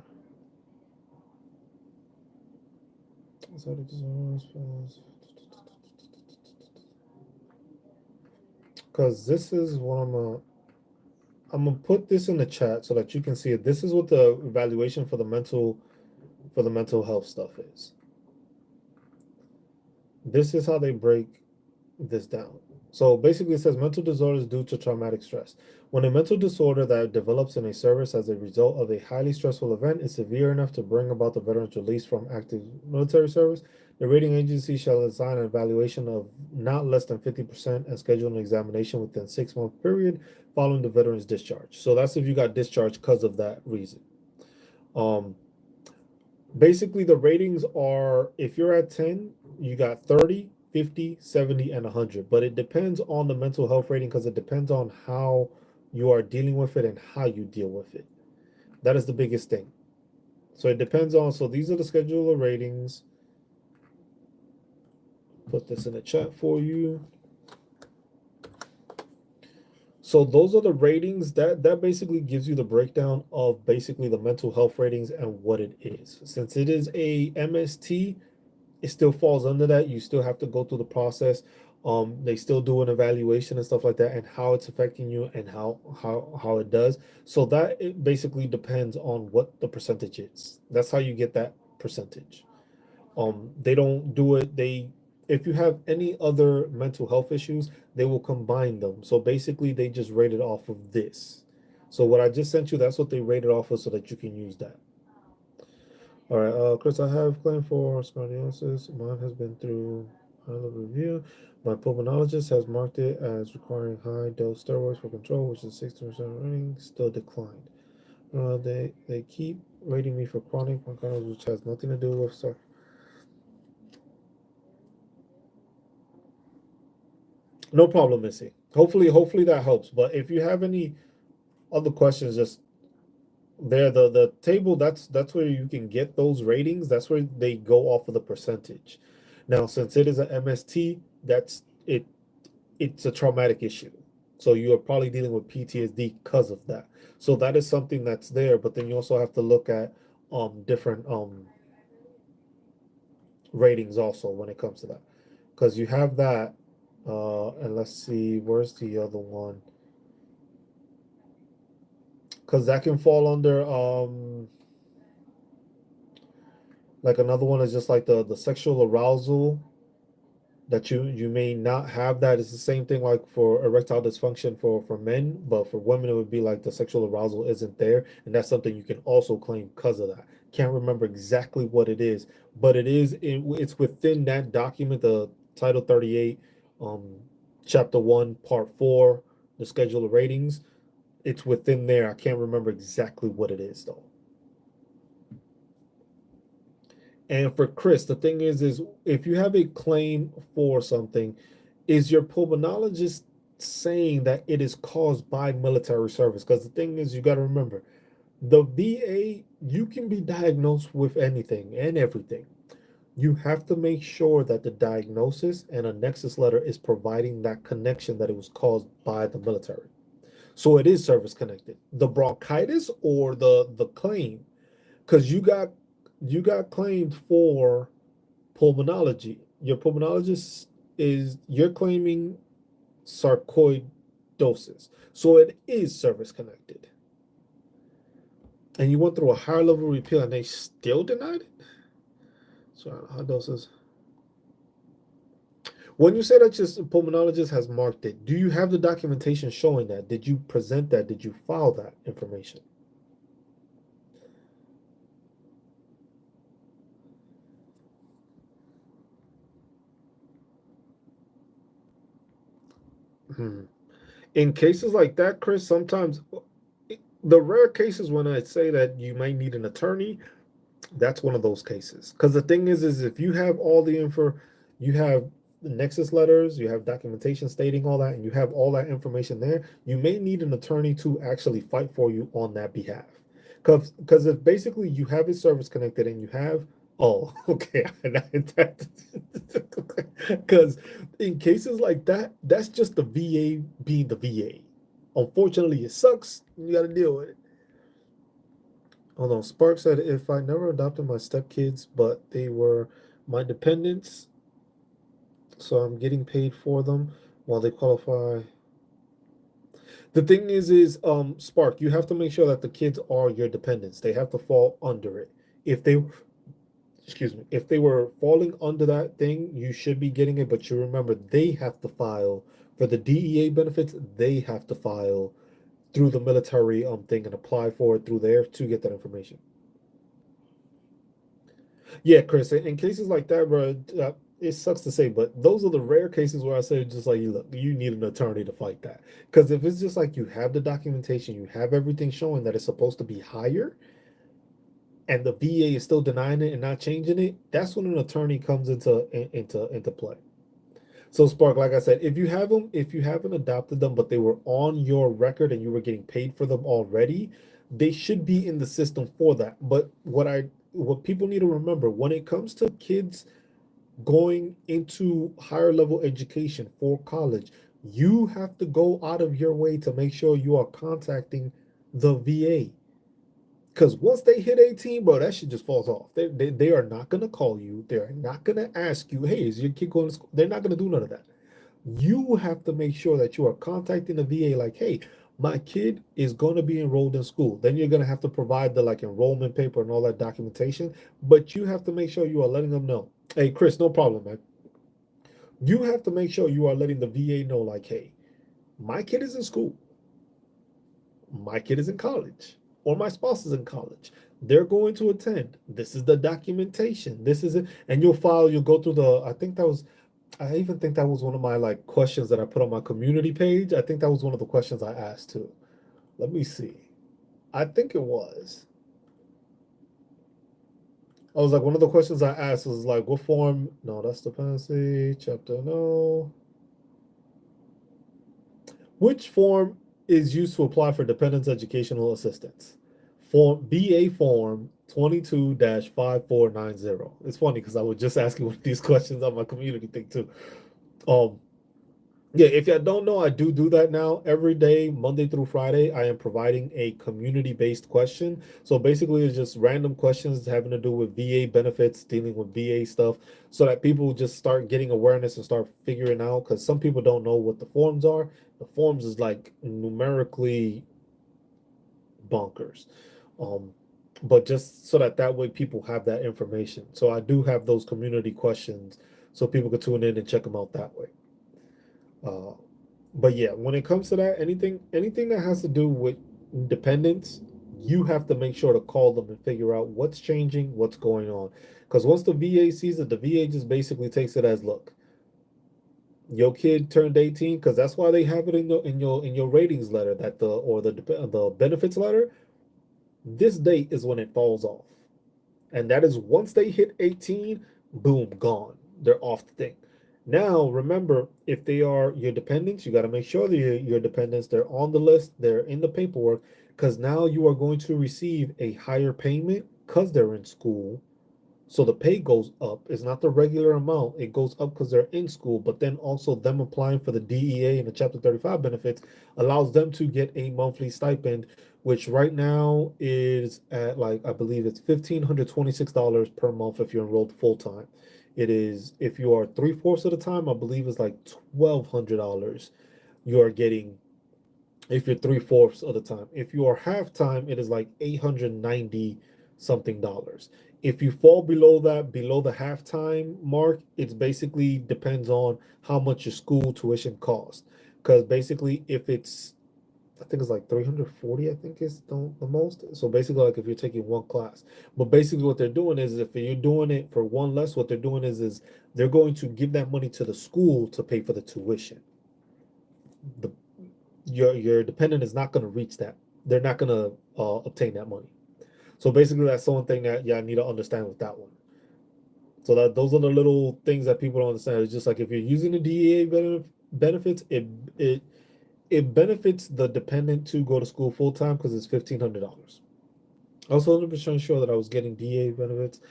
Because this is what I'm gonna put this in the chat so that you can see it. This is what the evaluation for the mental health stuff is. This is how they break this down. So basically, it says mental disorders due to traumatic stress. When a mental disorder that develops in a service as a result of a highly stressful event is severe enough to bring about the veteran's release from active military service, the rating agency shall assign an evaluation of not less than 50% and schedule an examination within 6-month period following the veteran's discharge. So that's if you got discharged because of that reason. Basically, the ratings are, if you're at 10, you got 30, 50, 70, and 100. But it depends on the mental health rating because it depends on how you are dealing with it and how you deal with it. That is the biggest thing. So it depends on, so these are the scheduler ratings. Put this in the chat for you. So those are the ratings that basically gives you the breakdown of basically the mental health ratings and what it is. Since it is a MST, it still falls under that. You still have to go through the process. They still do an evaluation and stuff like that, and how it's affecting you and how it does. So that it basically depends on what the percentage is. That's how you get that percentage. They don't do it. If you have any other mental health issues, they will combine them. So basically, they just rate it off of this. So what I just sent you, that's what they rated off of, so that you can use that. All right, Chris, I have claim for scoliosis. Mine has been through high-level review. My pulmonologist has marked it as requiring high-dose steroids for control, which is 60% rating, still declined. They keep rating me for chronic bronchitis, which has nothing to do with stuff. No problem, Missy. Hopefully that helps. But if you have any other questions, just there the table, that's where you can get those ratings. That's where they go off of the percentage. Now, since it is an MST, that's it. It's a traumatic issue. So you are probably dealing with PTSD because of that. So that is something that's there. But then you also have to look at different ratings also when it comes to that, because you have that. And let's see, where's the other one? Because that can fall under like another one is just like the sexual arousal that you may not have. That is the same thing like for erectile dysfunction for men, but for women it would be like the sexual arousal isn't there, and that's something you can also claim because of that. Can't remember exactly what it is, but it's within that document, the Title 38, um Chapter 1 Part 4, the schedule of ratings. It's within there. I can't remember exactly what it is though. And for Chris, the thing is if you have a claim for something, is your pulmonologist saying that it is caused by military service? Because the thing is, you got to remember, the VA, you can be diagnosed with anything and everything. You have to make sure that the diagnosis and a nexus letter is providing that connection that it was caused by the military. So it is service connected. The bronchitis or the claim, because you got claimed for pulmonology. Your pulmonologist is you're claiming sarcoidosis. So it is service connected. And you went through a higher level repeal and they still denied it? So high doses. When you say that your pulmonologist has marked it, do you have the documentation showing that? Did you present that? Did you file that information? Hmm. In cases like that, Chris, sometimes the rare cases when I say that you might need an attorney, that's one of those cases. Because the thing is if you have all the info, you have the nexus letters, you have documentation stating all that, and you have all that information there, you may need an attorney to actually fight for you on that behalf. Because if basically you have it service connected and you have, oh, okay, because in cases like that, that's just the VA being the VA. Unfortunately, it sucks. You got to deal with it. Hold on. Spark said, if I never adopted my stepkids, but they were my dependents, so I'm getting paid for them while they qualify. The thing is, Spark, you have to make sure that the kids are your dependents. They have to fall under it. If they, excuse me, if they were falling under that thing, you should be getting it. But you remember, they have to file for the DEA benefits. They have to file through the military thing and apply for it through there to get that information. Yeah, Chris, in cases like that, bro, it sucks to say, but those are the rare cases where I say, just like, look, you need an attorney to fight that. Because if it's just like you have the documentation, you have everything showing that it's supposed to be higher, and the VA is still denying it and not changing it, that's when an attorney comes into play. So Spark, like I said, if you haven't adopted them, but they were on your record and you were getting paid for them already, they should be in the system for that. But what people need to remember when it comes to kids going into higher level education for college, you have to go out of your way to make sure you are contacting the VA. Because once they hit 18, bro, that shit just falls off. They are not going to call you. They are not going to ask you, hey, is your kid going to school? They're not going to do none of that. You have to make sure that you are contacting the VA like, hey, my kid is going to be enrolled in school. Then you're going to have to provide the like enrollment paper and all that documentation. But you have to make sure you are letting them know, hey, Chris, no problem, man. You have to make sure you are letting the VA know, like, hey, my kid is in school, my kid is in college, or my spouse is in college. They're going to attend. This is the documentation. This is it. And you'll go through I think that was, I even think that was one of my like questions that I put on my community page. I think that was one of the questions I asked too. Let me see. I think it was. I was like, one of the questions I asked was like, what form? No, that's dependency. Chapter, no. Which form is used to apply for dependents educational assistance? Form VA form 22-5490. It's funny because I was just asking one of these questions on my community thing too. Um, yeah, if you don't know, I do that now every day, Monday through Friday. I am providing a community-based question. So basically, it's just random questions having to do with VA benefits, dealing with VA stuff, so that people just start getting awareness and start figuring out. Because some people don't know what the forms are. The forms is like numerically bonkers. Um, but just so that way people have that information. So I do have those community questions, so people can tune in and check them out that way. Uh, but yeah, when it comes to that, anything that has to do with dependents, you have to make sure to call them and figure out what's changing, what's going on. Because once the VA sees it, the VA just basically takes it as, look, your kid turned 18, because that's why they have it in your ratings letter, that the benefits letter. This date is when it falls off. And that is once they hit 18, boom, gone. They're off the thing. Now, remember, if they are your dependents, you got to make sure that your dependents, they're on the list, they're in the paperwork, because now you are going to receive a higher payment because they're in school. So the pay goes up. It's not the regular amount. It goes up because they're in school, but then also them applying for the DEA and the Chapter 35 benefits allows them to get a monthly stipend, which right now is at, like, I believe it's $1,526 per month if you're enrolled full time. It is, if you are 3/4 of the time, I believe it's like $1,200 you are getting if you're 3/4 of the time. If you are half time, it is like 890 something dollars. If you fall below that, below the halftime mark, it's basically depends on how much your school tuition costs. Because basically, if it's, I think it's like 340, I think is the most. So basically, like if you're taking one class, but basically what they're doing is, if you're doing it for one less, what they're doing is they're going to give that money to the school to pay for the tuition. The your dependent is not going to reach that. They're not going to obtain that money. So basically, that's the one thing that I need to understand with that one. So that those are the little things that people don't understand. It's just like, if you're using the DEA benefits, it it benefits the dependent to go to school full time because it's $1,500. I was 100% sure that I was getting DEA benefits.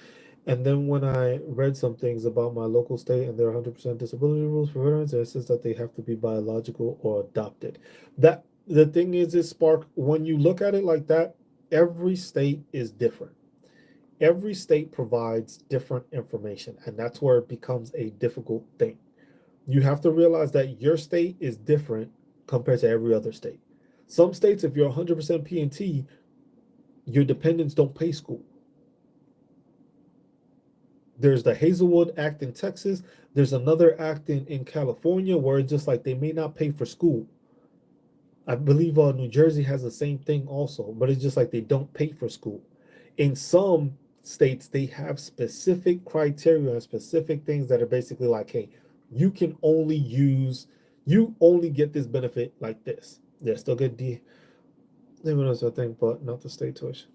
And then when I read some things about my local state and their 100% disability rules for veterans, it says that they have to be biological or adopted. That the thing is Spark, when you look at it like that, every state is different. Every state provides different information, and that's where it becomes a difficult thing. You have to realize that your state is different compared to every other state. Some states, if you're 100% P&T, your dependents don't pay school. There's the Hazelwood Act in Texas. There's another act in California where it's just like they may not pay for school. I believe New Jersey has the same thing also, but it's just like they don't pay for school. In some states, they have specific criteria and specific things that are basically like, hey, you can only use, you only get this benefit like this. They still get dividends, I think, but not the state tuition.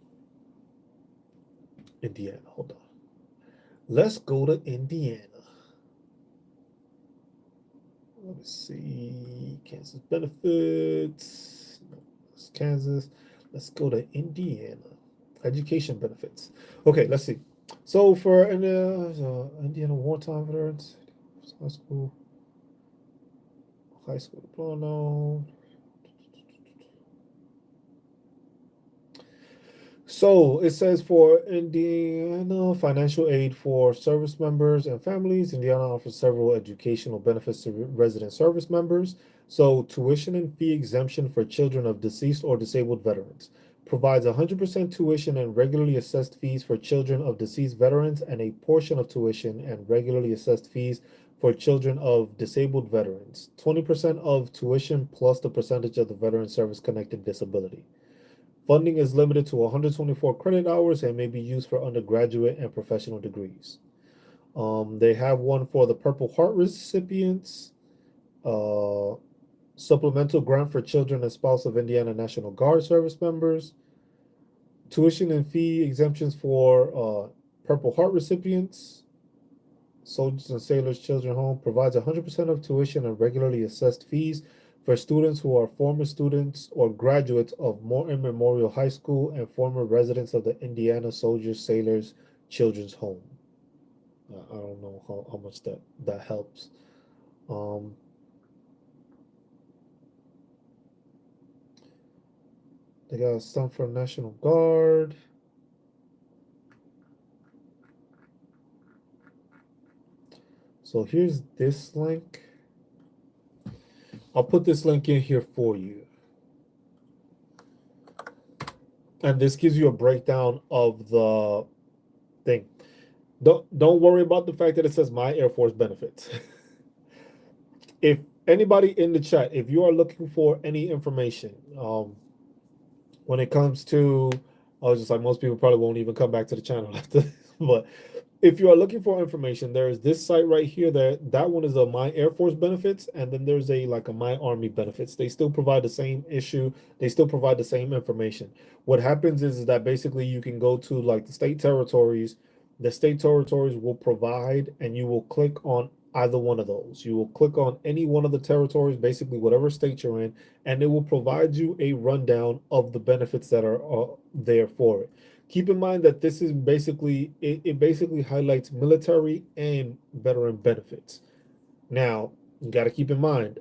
Indiana, hold on. Let's go to Indiana. Let me see. Kansas benefits. No, it's Kansas. Let's go to Indiana. Education benefits. Okay, let's see. So for Indiana wartime veterans, high school diploma. So it says for Indiana, financial aid for service members and families. Indiana offers several educational benefits to resident service members. So tuition and fee exemption for children of deceased or disabled veterans. Provides 100% tuition and regularly assessed fees for children of deceased veterans, and a portion of tuition and regularly assessed fees for children of disabled veterans. 20% of tuition plus the percentage of the veteran service connected disability. Funding is limited to 124 credit hours and may be used for undergraduate and professional degrees. They have one for the Purple Heart recipients, supplemental grant for children and spouse of Indiana National Guard service members, tuition and fee exemptions for Purple Heart recipients, Soldiers and Sailors Children Home provides 100% of tuition and regularly assessed fees for students who are former students or graduates of Morton Memorial High School and former residents of the Indiana Soldiers Sailors Children's Home. I don't know how much that helps. Um, they got some for National Guard. So here's this link. I'll put this link in here for you. And this gives you a breakdown of the thing. Don't worry about the fact that it says My Air Force Benefits. If anybody in the chat, if you are looking for any information, when it comes to, I was just like, most people probably won't even come back to the channel after this, but if you are looking for information, there is this site right here. That one is a My Air Force Benefits, and then there's a My Army Benefits. They still provide the same issue. They still provide the same information. What happens is that basically you can go to like the state territories. The state territories will provide, and you will click on either one of those. You will click on any one of the territories, basically whatever state you're in, and it will provide you a rundown of the benefits that are there for it. Keep in mind that this is basically it basically highlights military and veteran benefits. Now, you got to keep in mind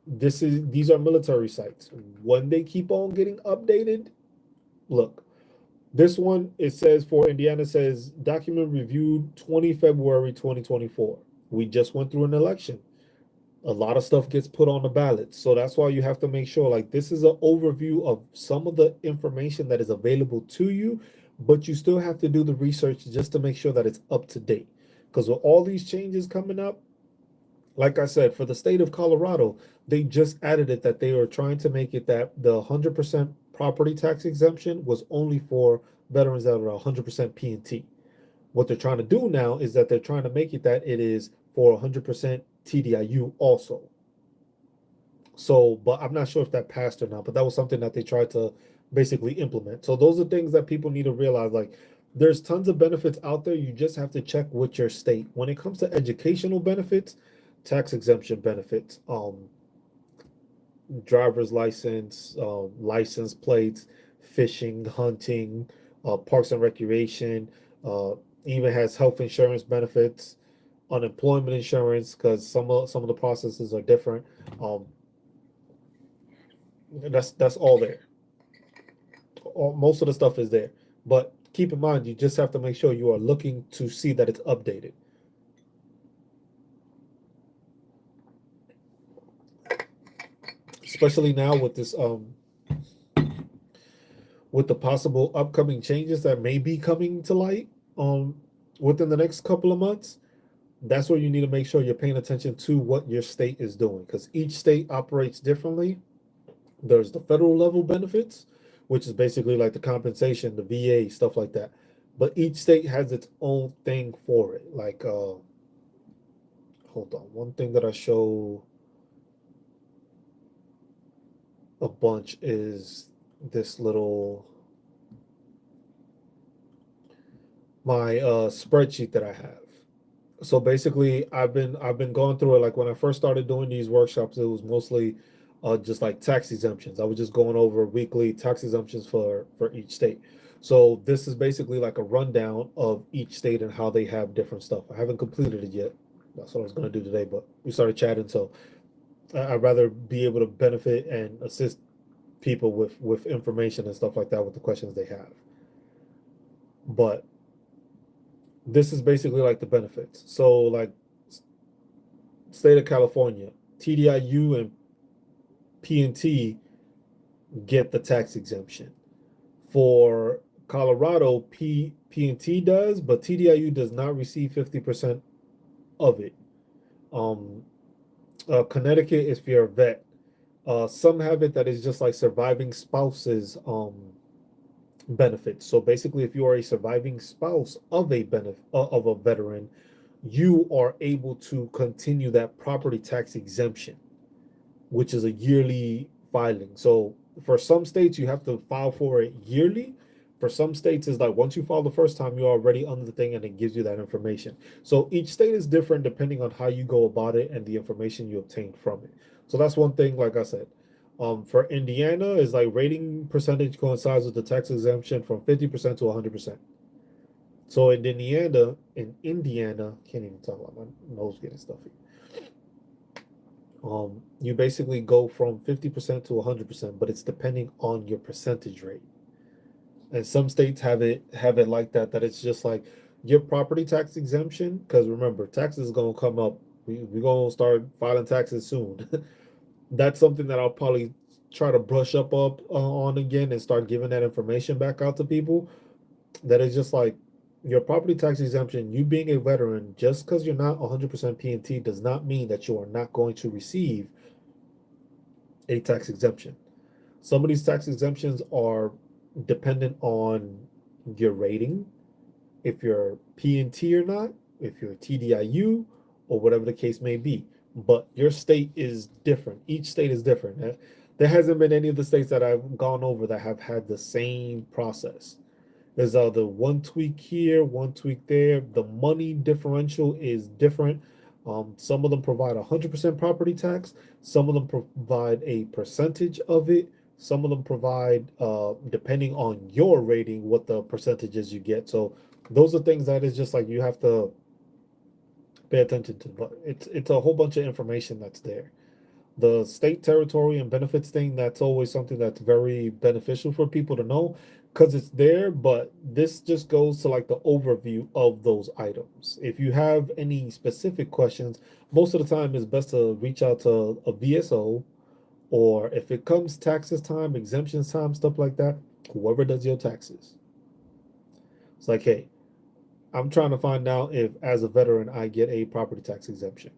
these are military sites. When they keep on getting updated, look, this one it says for Indiana says document reviewed 20 February 2024. We just went through an election. A lot of stuff gets put on the ballot. So that's why you have to make sure like this is an overview of some of the information that is available to you, but you still have to do the research just to make sure that it's up to date. Because with all these changes coming up, like I said, for the state of Colorado, they just added it that they are trying to make it that the 100% property tax exemption was only for veterans that are 100% P&T. What they're trying to do now is that they're trying to make it that it is for 100% TDIU also. So, but I'm not sure if that passed or not, but that was something that they tried to basically implement. So those are things that people need to realize. Like there's tons of benefits out there. You just have to check with your state. When it comes to educational benefits, tax exemption benefits, driver's license, license plates, fishing, hunting, parks and recreation, even has health insurance benefits, unemployment insurance, because some of the processes are different. That's all there. Most of the stuff is there, but keep in mind you just have to make sure you are looking to see that it's updated. Especially now with this with the possible upcoming changes that may be coming to light within the next couple of months. That's where you need to make sure you're paying attention to what your state is doing, because each state operates differently. There's the federal level benefits, which is basically like the compensation, the VA, stuff like that. But each state has its own thing for it. Like, hold on, one thing that I show a bunch is this little my spreadsheet that I have. So basically, I've been going through it. Like when I first started doing these workshops, it was mostly just like tax exemptions. I was just going over weekly tax exemptions for each state. So this is basically like a rundown of each state and how they have different stuff. I haven't completed it yet. That's what I was going to do today, but we started chatting, so I'd rather be able to benefit and assist people with information and stuff like that with the questions they have. But this is basically like the benefits. So like state of California, TDIU and P&T get the tax exemption. For Colorado, P&T does, but TDIU does not receive 50% of it. Connecticut is if you're a vet. Some have it that is just like surviving spouses benefits. So basically, if you are a surviving spouse of a of a veteran, you are able to continue that property tax exemption, which is a yearly filing. So for some states, you have to file for it yearly. For some states, it's like once you file the first time, you're already under the thing and it gives you that information. So each state is different depending on how you go about it and the information you obtain from it. So that's one thing, like I said. For Indiana, is like rating percentage coincides with the tax exemption from 50% to 100%. So in Indiana, can't even talk about my nose getting stuffy. You basically go from 50% to 100%, but it's depending on your percentage rate. And some states have it like that, that it's just like your property tax exemption, because remember, taxes is gonna come up. We're gonna start filing taxes soon. That's something that I'll probably try to brush up on again and start giving that information back out to people. That is just like your property tax exemption, you being a veteran, just because you're not 100% PNT does not mean that you are not going to receive a tax exemption. Some of these tax exemptions are dependent on your rating, if you're PNT or not, if you're TDIU, or whatever the case may be. But your state is different. Each state is different. There hasn't been any of the states that I've gone over that have had the same process. There's the one tweak here, one tweak there. The money differential is different. Some of them provide 100% property tax. Some of them provide a percentage of it. Some of them provide, depending on your rating, what the percentages you get. So those are things that is just like you have to pay attention to. But it's a whole bunch of information that's there. The state, territory, and benefits thing, that's always something that's very beneficial for people to know because it's there. But this just goes to like the overview of those items. If you have any specific questions, most of the time it's best to reach out to a VSO, or if it comes taxes time, exemptions time, stuff like that, whoever does your taxes. It's like, hey, I'm trying to find out if, as a veteran, I get a property tax exemption.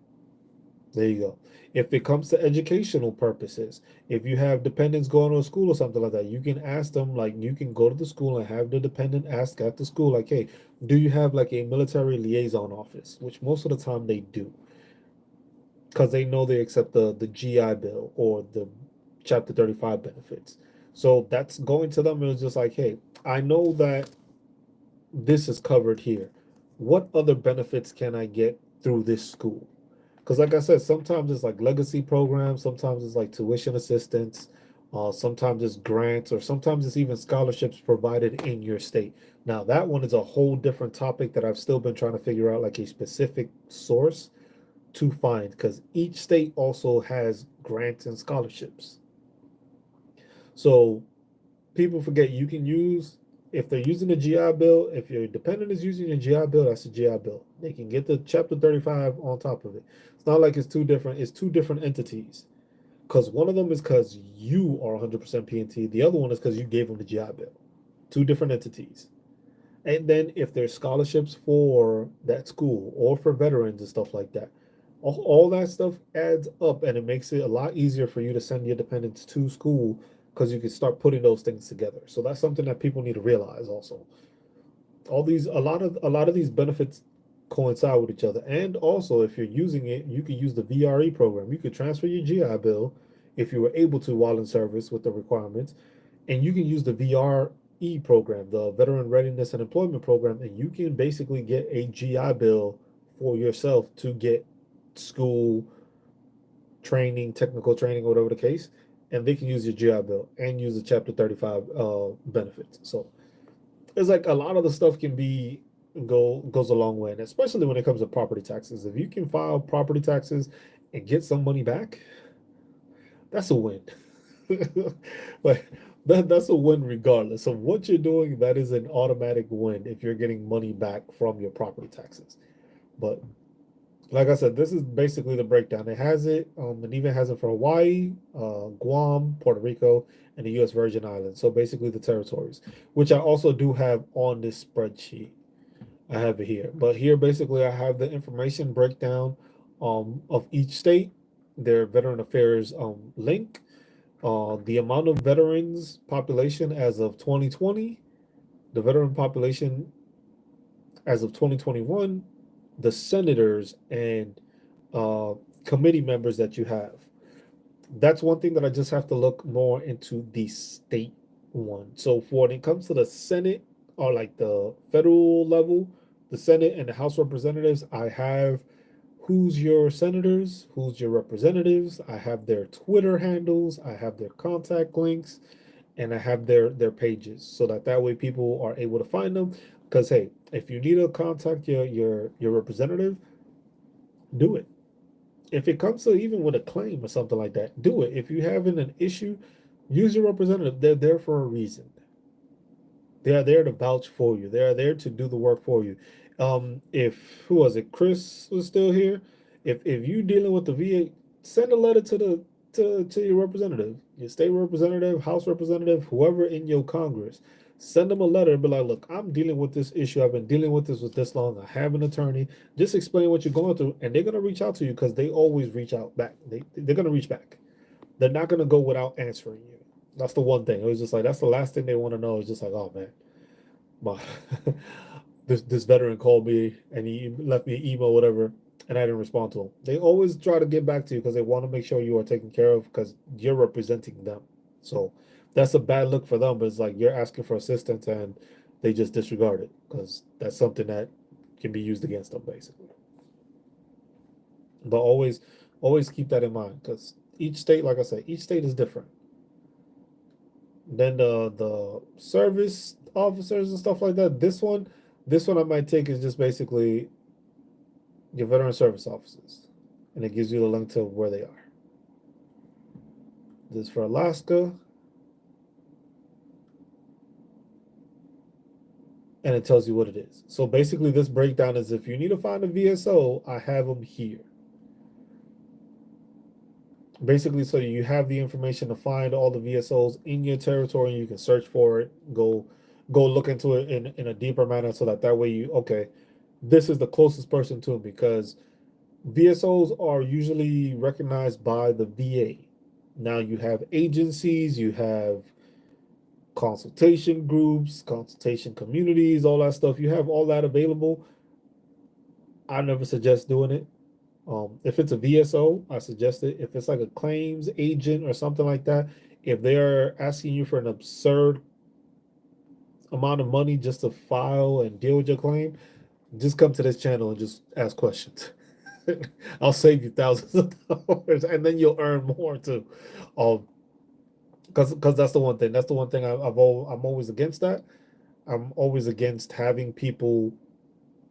There you go. If it comes to educational purposes, if you have dependents going to school or something like that, you can ask them, like, you can go to the school and have the dependent ask at the school, like, hey, do you have like a military liaison office? Which most of the time they do, because they know they accept the GI Bill or the Chapter 35 benefits. So that's going to them and it's just like, hey, I know that this is covered here. What other benefits can I get through this school? Because, like I said, sometimes it's like legacy programs, sometimes it's like tuition assistance, sometimes it's grants, or sometimes it's even scholarships provided in your state. Now, that one is a whole different topic that I've still been trying to figure out, like a specific source to find, because each state also has grants and scholarships. So people forget you can use, if they're using the GI Bill, if your dependent is using a GI Bill, that's a GI Bill. They can get the Chapter 35 on top of it. It's not like it's two different entities. Because one of them is because you are 100% PNT, the other one is because you gave them the GI Bill. Two different entities. And then if there's scholarships for that school or for veterans and stuff like that, all that stuff adds up and it makes it a lot easier for you to send your dependents to school because you can start putting those things together. So that's something that people need to realize also. A lot of these benefits coincide with each other. And also if you're using it, you can use the VRE program. You could transfer your GI Bill if you were able to while in service with the requirements, and you can use the VRE program, the Veteran Readiness and Employment Program, and you can basically get a GI Bill for yourself to get school training, technical training, whatever the case, and they can use your GI Bill and use the Chapter 35 benefits. So it's like a lot of the stuff can be goes a long way, and especially when it comes to property taxes. If you can file property taxes and get some money back, that's a win. Like that's a win regardless of what you're doing. That is an automatic win if you're getting money back from your property taxes. But like I said, this is basically the breakdown. It even has it for Hawaii, Guam, Puerto Rico, and the U.S. Virgin Islands. So basically the territories, which I also do have on this spreadsheet. I have it here, but here basically I have the information breakdown of each state, their Veteran Affairs link, the amount of veterans population as of 2020, the veteran population as of 2021, the senators and uh, committee members that you have. That's one thing that I just have to look more into the state one. So for when it comes to the Senate or like the federal level, the Senate and the House of Representatives, I have who's your senators, who's your representatives. I have their Twitter handles, I have their contact links, and I have their pages so that way people are able to find them. Because hey, if you need to contact your representative, do it. If it comes to even with a claim or something like that, do it. If you having an issue, use your representative. They're there for a reason. They are there to vouch for you. They are there to do the work for you. If who was it? Chris was still here. If you dealing with the VA, send a letter to your representative, your state representative, House representative, whoever in your Congress. Send them a letter and be like, look, I'm dealing with this issue. I've been dealing with this long. I have an attorney. Just explain what you're going through, and they're gonna reach out to you because they always reach out back. They're gonna reach back. They're not gonna go without answering you. That's the one thing. It was just like that's the last thing they want to know. Is just like, oh man, my this veteran called me and he left me an email, whatever, and I didn't respond to him. They always try to get back to you because they want to make sure you are taken care of because you're representing them. So that's a bad look for them. But it's like you're asking for assistance and they just disregard it because that's something that can be used against them basically. But always keep that in mind because each state, like I said, each state is different. Then the service officers and stuff like that. This one I might take is just basically your veteran service officers, and it gives you the link to where they are. This is for Alaska, and it tells you what it is. So basically, this breakdown is if you need to find a VSO, I have them here. Basically, so you have the information to find all the VSOs in your territory, and you can search for it. Go look into it in a deeper manner, so that way you okay, this is the closest person to them because VSOs are usually recognized by the VA. Now you have agencies, you have consultation groups, consultation communities, all that stuff. You have all that available. I never suggest doing it. If it's a VSO, I suggest it. If it's like a claims agent or something like that, if they're asking you for an absurd amount of money just to file and deal with your claim, just come to this channel and just ask questions. I'll save you thousands of dollars, and then you'll earn more too. Because that's the one thing. That's the one thing I'm always against that. I'm always against having people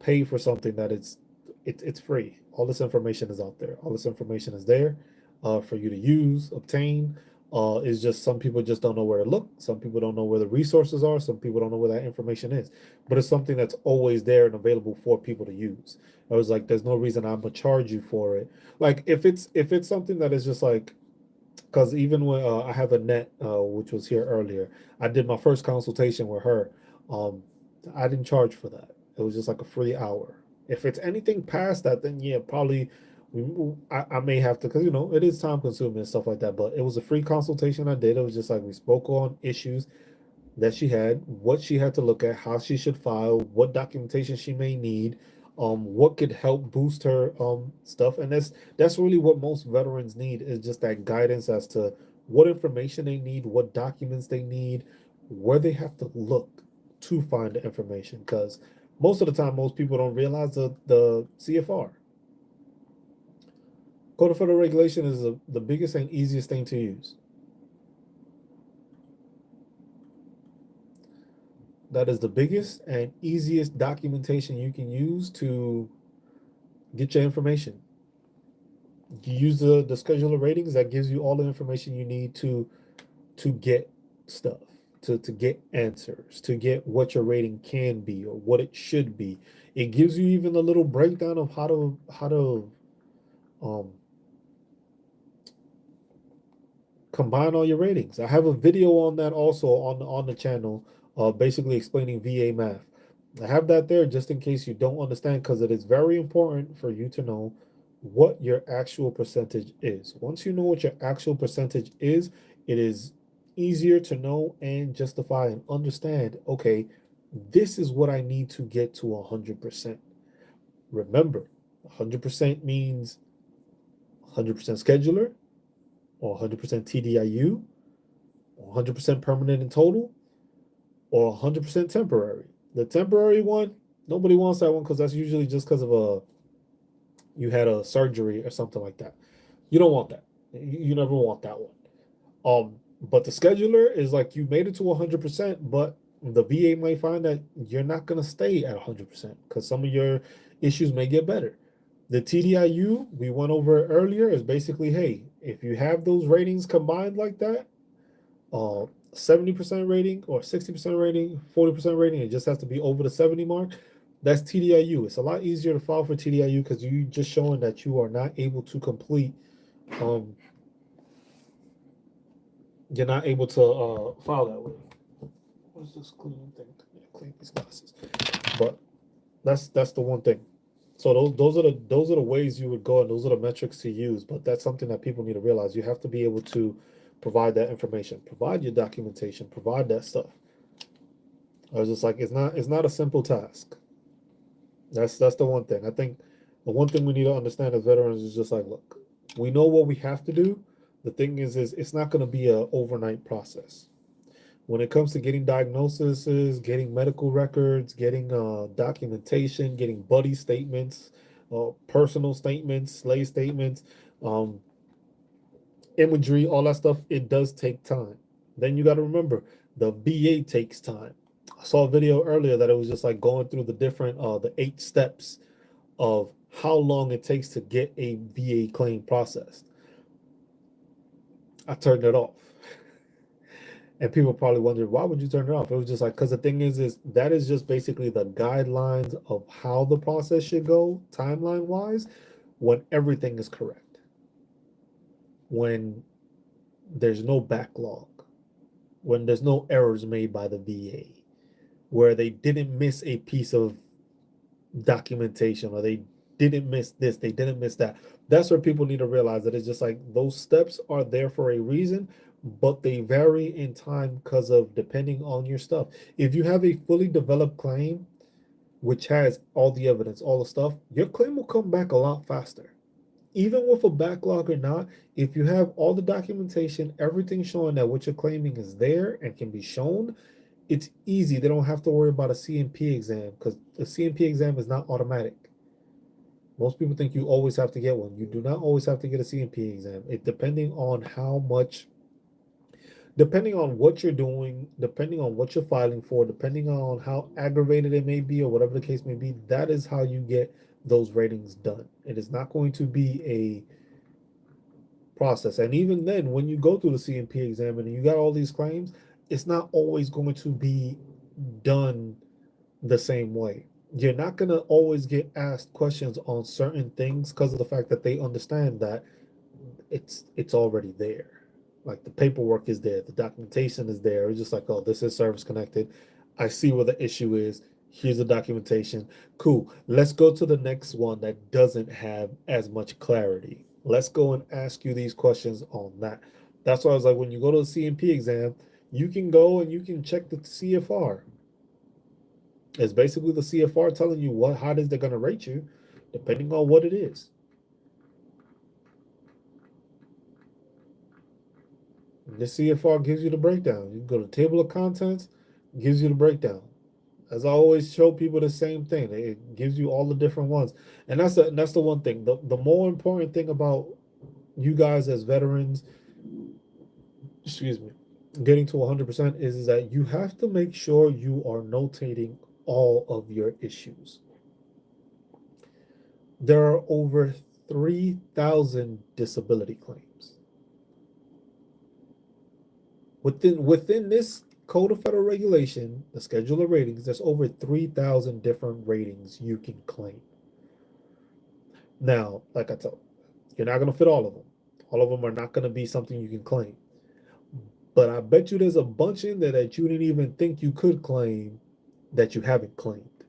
pay for something that it's free. All this information is out there. All this information is there for you to use, obtain. It's just some people just don't know where to look. Some people don't know where the resources are. Some people don't know where that information is. But it's something that's always there and available for people to use. I was like, there's no reason I'm gonna charge you for it. Like if it's something that is just like, because even when I have a net, which was here earlier, I did my first consultation with her. Um, I didn't charge for that. It was just like a free hour. If it's anything past that, then yeah, probably I may have to, because it is time consuming and stuff like that. But it was a free consultation I did. It was just like we spoke on issues that she had, what she had to look at, how she should file, what documentation she may need, what could help boost her stuff. And that's really what most veterans need is just that guidance as to what information they need, what documents they need, where they have to look to find the information. Because most of the time, most people don't realize the CFR. Code of Federal Regulation is the biggest and easiest thing to use. That is the biggest and easiest documentation you can use to get your information. You use the schedule of ratings that gives you all the information you need to get stuff, to get answers, to get what your rating can be or what it should be. It gives you even a little breakdown of how to combine all your ratings. I have a video on that also on the channel, basically explaining VA math. I have that there just in case you don't understand, because it is very important for you to know what your actual percentage is. Once you know what your actual percentage is, it is easier to know and justify and understand, okay, this is what I need to get to 100%. Remember, 100% means 100% scheduler, or 100% TDIU, or 100% permanent in total, or 100% temporary. The temporary one, nobody wants that one because that's usually just because of you had a surgery or something like that. You don't want that. You never want that one. But the scheduler is like you made it to 100%, but the VA might find that you're not gonna stay at 100% because some of your issues may get better. The TDIU we went over earlier is basically, hey, if you have those ratings combined like that, 70% rating or 60% rating, 40% rating, it just has to be over the 70 mark. That's TDIU. It's a lot easier to file for TDIU because you just showing that you are not able to complete um you're not able to file that way. What's this cleaning thing? Yeah, clean these glasses. But that's the one thing. So those are the ways you would go, and those are the metrics to use. But that's something that people need to realize. You have to be able to provide that information, provide your documentation, provide that stuff. I was just like, it's not a simple task. That's the one thing. I think the one thing we need to understand as veterans is just like, look, we know what we have to do. The thing is it's not going to be a overnight process. When it comes to getting diagnoses, getting medical records, getting documentation, getting buddy statements, personal statements, slave statements, um, imagery, all that stuff, it does take time. Then you got to remember the VA takes time. I saw a video earlier that it was just like going through the 8 steps of how long it takes to get a VA claim processed. I turned it off. And people probably wondered, why would you turn it off? It was just like, because the thing is that is just basically the guidelines of how the process should go, timeline wise, when everything is correct, when there's no backlog, when there's no errors made by the VA, where they didn't miss a piece of documentation or they didn't miss this, they didn't miss that. That's where people need to realize that it's just like those steps are there for a reason, but they vary in time because of depending on your stuff. If you have a fully developed claim, which has all the evidence, all the stuff, your claim will come back a lot faster. Even with a backlog or not, if you have all the documentation, everything showing that what you're claiming is there and can be shown, it's easy. They don't have to worry about a CMP exam because the CMP exam is not automatic. Most people think you always have to get one. You do not always have to get a CMP exam. It depending on how much, depending on what you're doing, depending on what you're filing for, depending on how aggravated it may be or whatever the case may be, that is how you get those ratings done. It is not going to be a process. And even then, when you go through the CMP exam and you got all these claims, it's not always going to be done the same way. You're not going to always get asked questions on certain things because of the fact that they understand that it's already there. Like the paperwork is there, the documentation is there. It's just like, oh, this is service connected. I see where the issue is. Here's the documentation. Cool. Let's go to the next one that doesn't have as much clarity. Let's go and ask you these questions on that. That's why I was like, when you go to the CMP exam, you can go and you can check the CFR. It's basically the CFR telling you how it is they're going to rate you, depending on what it is. The CFR gives you the breakdown. You go to the table of contents, gives you the breakdown. As I always show people the same thing. It gives you all the different ones. And that's the one thing. The more important thing about you guys as veterans, excuse me, getting to 100% is that you have to make sure you are notating all of your issues. There are over 3,000 disability claims. Within this Code of Federal Regulation, the Schedule of Ratings, there's over 3,000 different ratings you can claim. Now, like I told, you're not going to fit all of them. All of them are not going to be something you can claim. But I bet you there's a bunch in there that you didn't even think you could claim that you haven't claimed.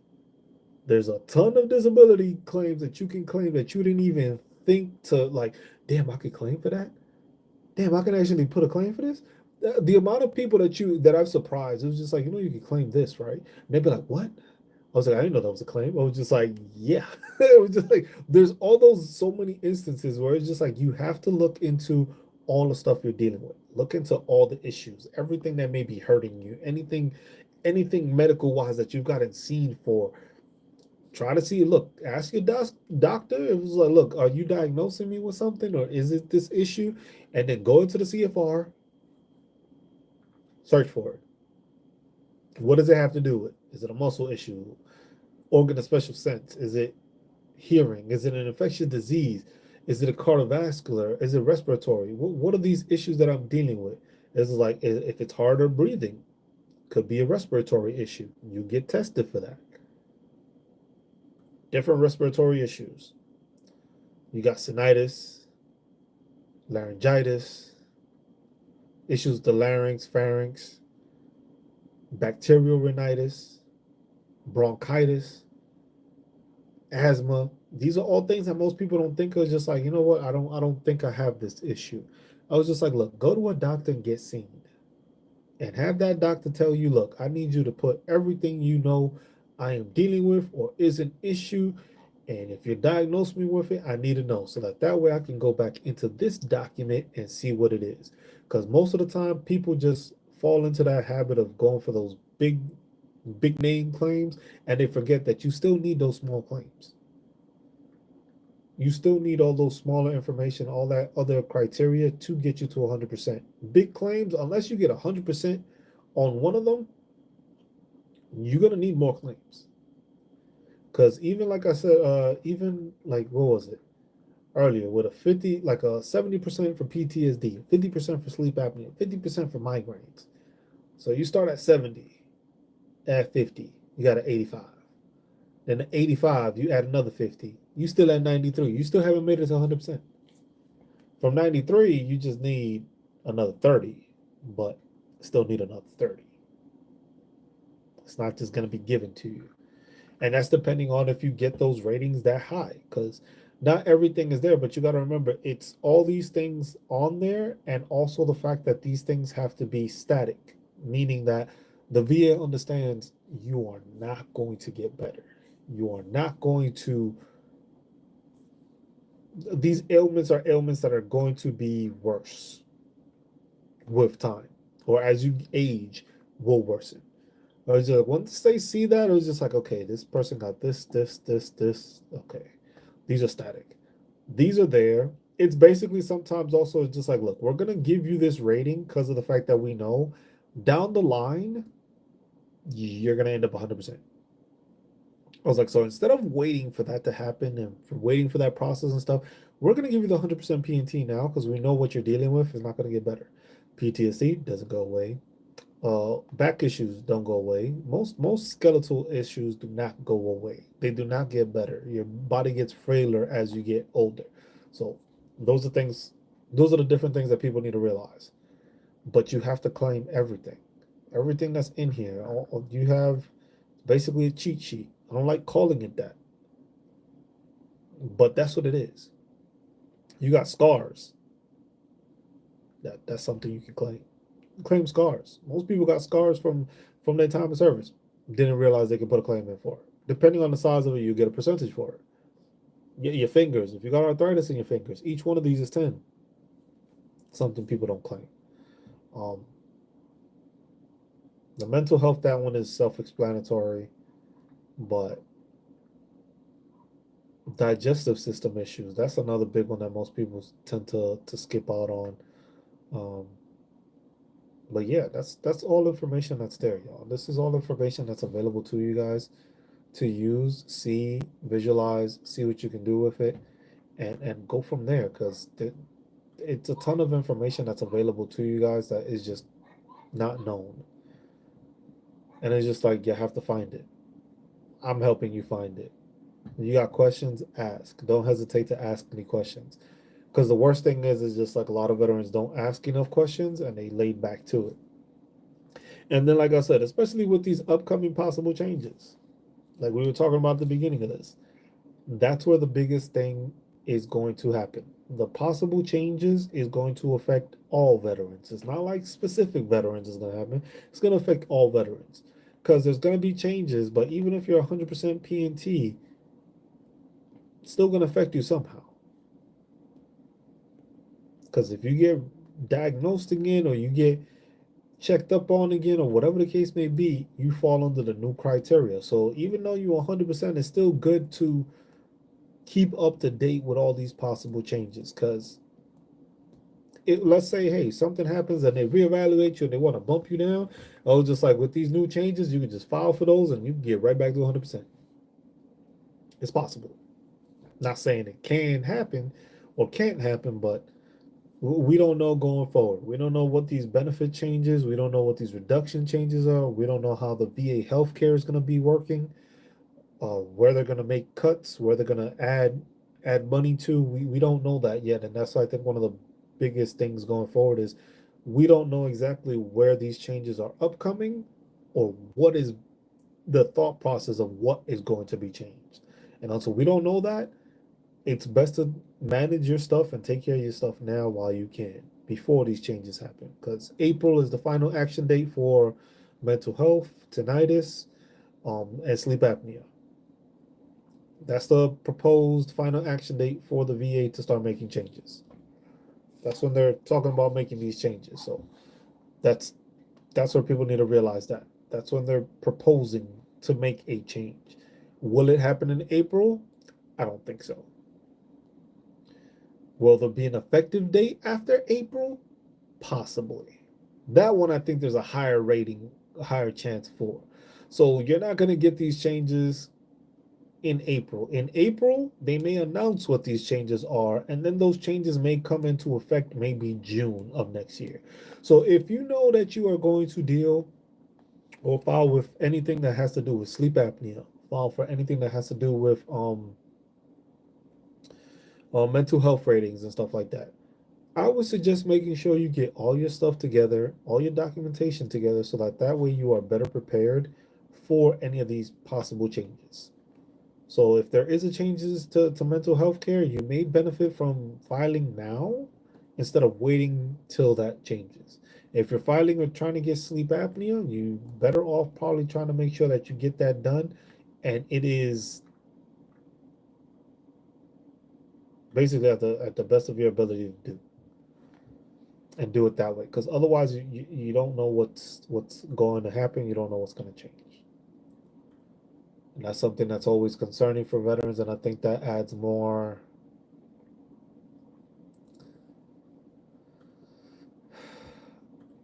There's a ton of disability claims that you can claim that you didn't even think to like, damn, I could claim for that. Damn, I can actually put a claim for this. The amount of people that I've surprised, it was just like, you can claim this, right? And they'd be like, what? I was like, I didn't know that was a claim. I was just like, yeah. It was just like, there's all those so many instances where it's just like you have to look into all the stuff you're dealing with. Look into all the issues, everything that may be hurting you, anything medical wise that you've gotten seen for. Try to see, look, ask your doctor. It was like, look, are you diagnosing me with something or is it this issue? And then go into the CFR, search for it. What does it have to do with? Is it a muscle issue? Organ of special sense? Is it hearing? Is it an infectious disease? Is it a cardiovascular? Is it respiratory? What are these issues that I'm dealing with? It's like if it's harder breathing, could be a respiratory issue. You get tested for that. Different respiratory issues. You got sinusitis, laryngitis, issues with the larynx, pharynx, bacterial rhinitis, bronchitis, asthma. These are all things that most people don't think of. Just like, you know what, I don't think I have this issue. I was just like, look, go to a doctor and get seen. And have that doctor tell you, look, I need you to put everything you know I am dealing with or is an issue. And if you diagnose me with it, I need to know so that way I can go back into this document and see what it is. Because most of the time, people just fall into that habit of going for those big name claims, and they forget that you still need those small claims. You still need all those smaller information, all that other criteria to get you to 100%. Big claims, unless you get 100% on one of them, you're gonna need more claims. Because even like I said, even like what was it earlier with a 50, like a 70% for PTSD, 50% for sleep apnea, 50% for migraines. So you start at 70, at 50, you got an 85. Then at 85, you add another 50. You still at 93. You still haven't made it to 100%. From 93, you just need another 30, but still need another 30. It's not just going to be given to you. And that's depending on if you get those ratings that high, because not everything is there, but you got to remember it's all these things on there, and also the fact that these things have to be static, meaning that the VA understands you are not going to get better. You are not going to, these ailments are ailments that are going to be worse with time, or as you age, will worsen. I was just once they see that, it was just like, okay, this person got this. Okay, these are static. These are there. It's basically sometimes also it's just like, look, we're gonna give you this rating because of the fact that we know down the line you're gonna end up 100%. I was like, so instead of waiting for that to happen and for waiting for that process and stuff, we're gonna give you the 100% PNT now because we know what you're dealing with is not gonna get better. PTSD doesn't go away. Back issues don't go away. Most skeletal issues do not go away. They do not get better. Your body gets frailer as you get older. So those are things. Those are the different things that people need to realize. But you have to claim everything. Everything that's in here. You have basically a cheat sheet. I don't like calling it that, but that's what it is. You got scars. That's something you can claim. Claim scars. Most people got scars from their time of service. Didn't realize they could put a claim in for it. Depending on the size of it, you get a percentage for it. Your fingers. If you got arthritis in your fingers, each one of these is 10. Something people don't claim. Um, the mental health, that one is self-explanatory, but digestive system issues, that's another big one that most people tend to skip out on. Um, but yeah, that's all information that's there, y'all. This is all information that's available to you guys to use, see, visualize, see what you can do with it, and go from there. Because it's a ton of information that's available to you guys that is just not known, and it's just like you have to find it. I'm helping you find it. You got questions, ask. Don't hesitate to ask any questions. Because the worst thing is just like a lot of veterans don't ask enough questions and they laid back to it. And then, like I said, especially with these upcoming possible changes, like we were talking about at the beginning of this, that's where the biggest thing is going to happen. The possible changes is going to affect all veterans. It's not like specific veterans is going to happen. It's going to affect all veterans because there's going to be changes. But even if you're 100% PNT, it's still going to affect you somehow. Because if you get diagnosed again or you get checked up on again, or whatever the case may be, you fall under the new criteria. So even though you're 100%, it's still good to keep up to date with all these possible changes. Because let's say, hey, something happens and they reevaluate you and they want to bump you down. Oh, just like with these new changes, you can just file for those and you can get right back to 100%. It's possible. Not saying it can happen or can't happen, but we don't know going forward. We don't know what these benefit changes. We don't know what these reduction changes are. We don't know how the VA healthcare is going to be working. Where they're going to make cuts, where they're going to add money to. We don't know that yet, and that's I think one of the biggest things going forward is we don't know exactly where these changes are upcoming, or what is the thought process of what is going to be changed. And also, we don't know that. It's best to manage your stuff and take care of your stuff now while you can before these changes happen. Because April is the final action date for mental health, tinnitus, and sleep apnea. That's the proposed final action date for the VA to start making changes. That's when they're talking about making these changes. So that's that's where people need to realize that. That's when they're proposing to make a change. Will it happen in April? I don't think so. Will there be an effective date after April? Possibly. That one I think there's a higher rating, a higher chance for. So you're not going to get these changes in April. In April, they may announce what these changes are, and then those changes may come into effect maybe June of next year. So if you know that you are going to deal or file with anything that has to do with sleep apnea, file for anything that has to do with mental health ratings and stuff like that, I would suggest making sure you get all your stuff together, all your documentation together, so that way you are better prepared for any of these possible changes. So if there is a changes to mental health care, you may benefit from filing now instead of waiting till that changes. If you're filing or trying to get sleep apnea, you better off probably trying to make sure that you get that done, and it is basically at the best of your ability to do, and do it that way. Because otherwise, you don't know what's going to happen. You don't know what's going to change, and that's something that's always concerning for veterans. And I think that adds more.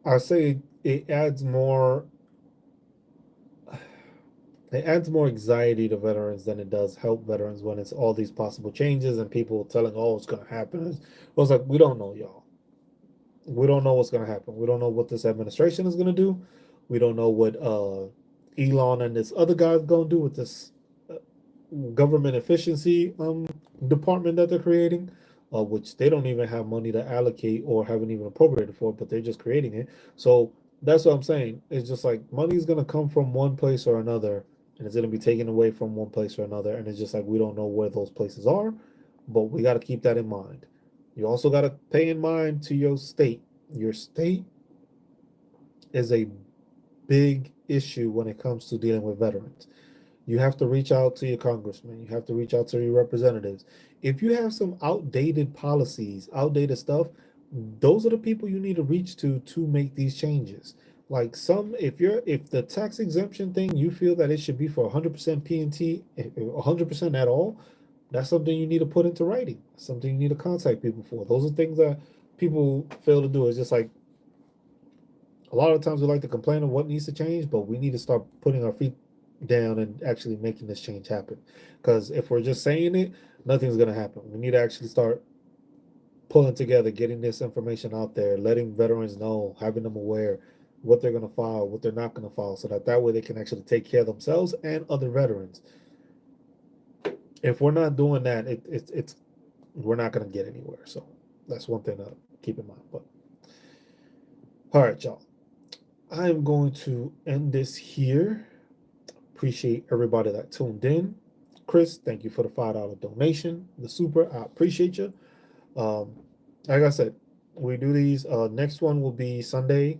I say it adds more. It adds more anxiety to veterans than it does help veterans when it's all these possible changes and people telling, "Oh, it's going to happen." It's like we don't know, y'all. We don't know what's going to happen. We don't know what this administration is going to do. We don't know what Elon and this other guy's going to do with this uh, government efficiency department that they're creating, which they don't even have money to allocate or haven't even appropriated for, but they're just creating it. So that's what I'm saying. It's just like money is going to come from one place or another, and it's going to be taken away from one place or another. And it's just like we don't know where those places are, but we got to keep that in mind. You also got to pay in mind to your state. Your state is a big issue when it comes to dealing with veterans. You have to reach out to your congressman. You have to reach out to your representatives. If you have some outdated policies, outdated stuff, those are the people you need to reach to make these changes. Like if the tax exemption thing, you feel that it should be for 100% P&T, 100% at all, that's something you need to put into writing. Something you need to contact people for. Those are things that people fail to do. It's just like a lot of times we like to complain of what needs to change, but we need to start putting our feet down and actually making this change happen. Because if we're just saying it, nothing's going to happen. We need to actually start pulling together, getting this information out there, letting veterans know, having them aware what they're going to file, what they're not going to file, so that way they can actually take care of themselves and other veterans. If we're not doing that, it's we're not going to get anywhere. So that's one thing to keep in mind. But all right, y'all. I am going to end this here. Appreciate everybody that tuned in. Chris, thank you for the $5 donation. The super, I appreciate you. Like I said, we do these. Next one will be Sunday,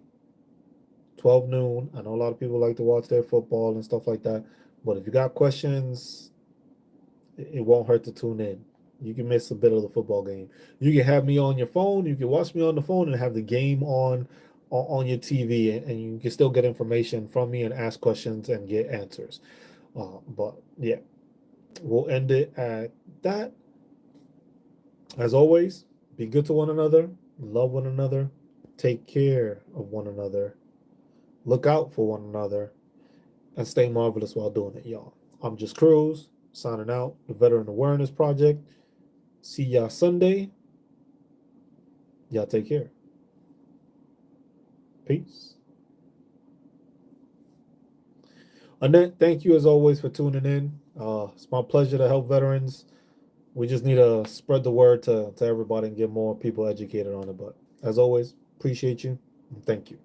12 noon. I know a lot of people like to watch their football and stuff like that. But if you got questions, it won't hurt to tune in. You can miss a bit of the football game. You can have me on your phone. You can watch me on the phone and have the game on on your TV, and you can still get information from me and ask questions and get answers. But yeah, we'll end it at that. As always, be good to one another, love one another, take care of one another, look out for one another, and stay marvelous while doing it, y'all. I'm just Cruz, signing out, the Veteran Awareness Project. See y'all Sunday. Y'all take care. Peace. Annette, thank you as always for tuning in. It's my pleasure to help veterans. We just need to spread the word to everybody and get more people educated on it. But as always, appreciate you and thank you.